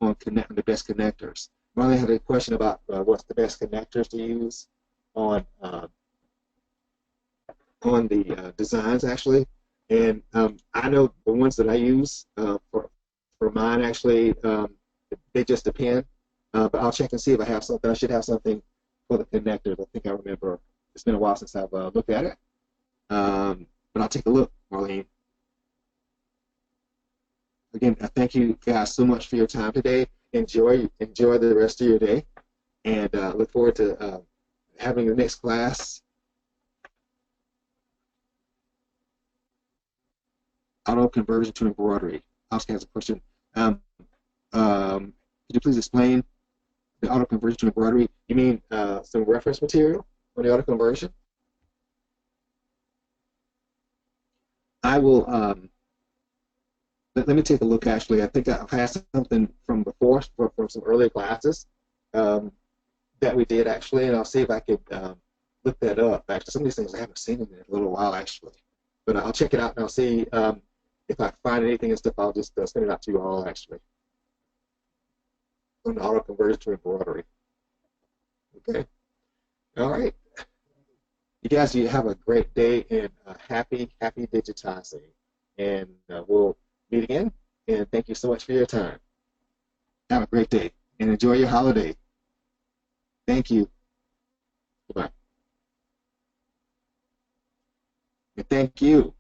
the best connectors. Marlene had a question about what's the best connectors to use on the designs actually, and I know the ones that I use for mine actually they just depend. But I'll check and see if I have something. I should have something for the connectors. I think I remember. It's been a while since I've looked at it, but I'll take a look, Marlene. Again, thank you guys so much for your time today. Enjoy the rest of your day, and look forward to having the next class. Auto conversion to embroidery. Oscar has a question. Could you please explain the auto conversion to embroidery? You mean some reference material on the auto conversion? I will. Let me take a look. Actually, I think I've had something from before, from some earlier classes that we did actually, and I'll see if I could look that up. Actually, some of these things I haven't seen in a little while actually, but I'll check it out and I'll see if I find anything and stuff. I'll just send it out to you all actually on the auto conversion to embroidery. Okay. All right. You guys, you have a great day and happy digitizing, and we'll meet again, and thank you so much for your time. Have a great day, and enjoy your holiday. Thank you. Goodbye. And thank you.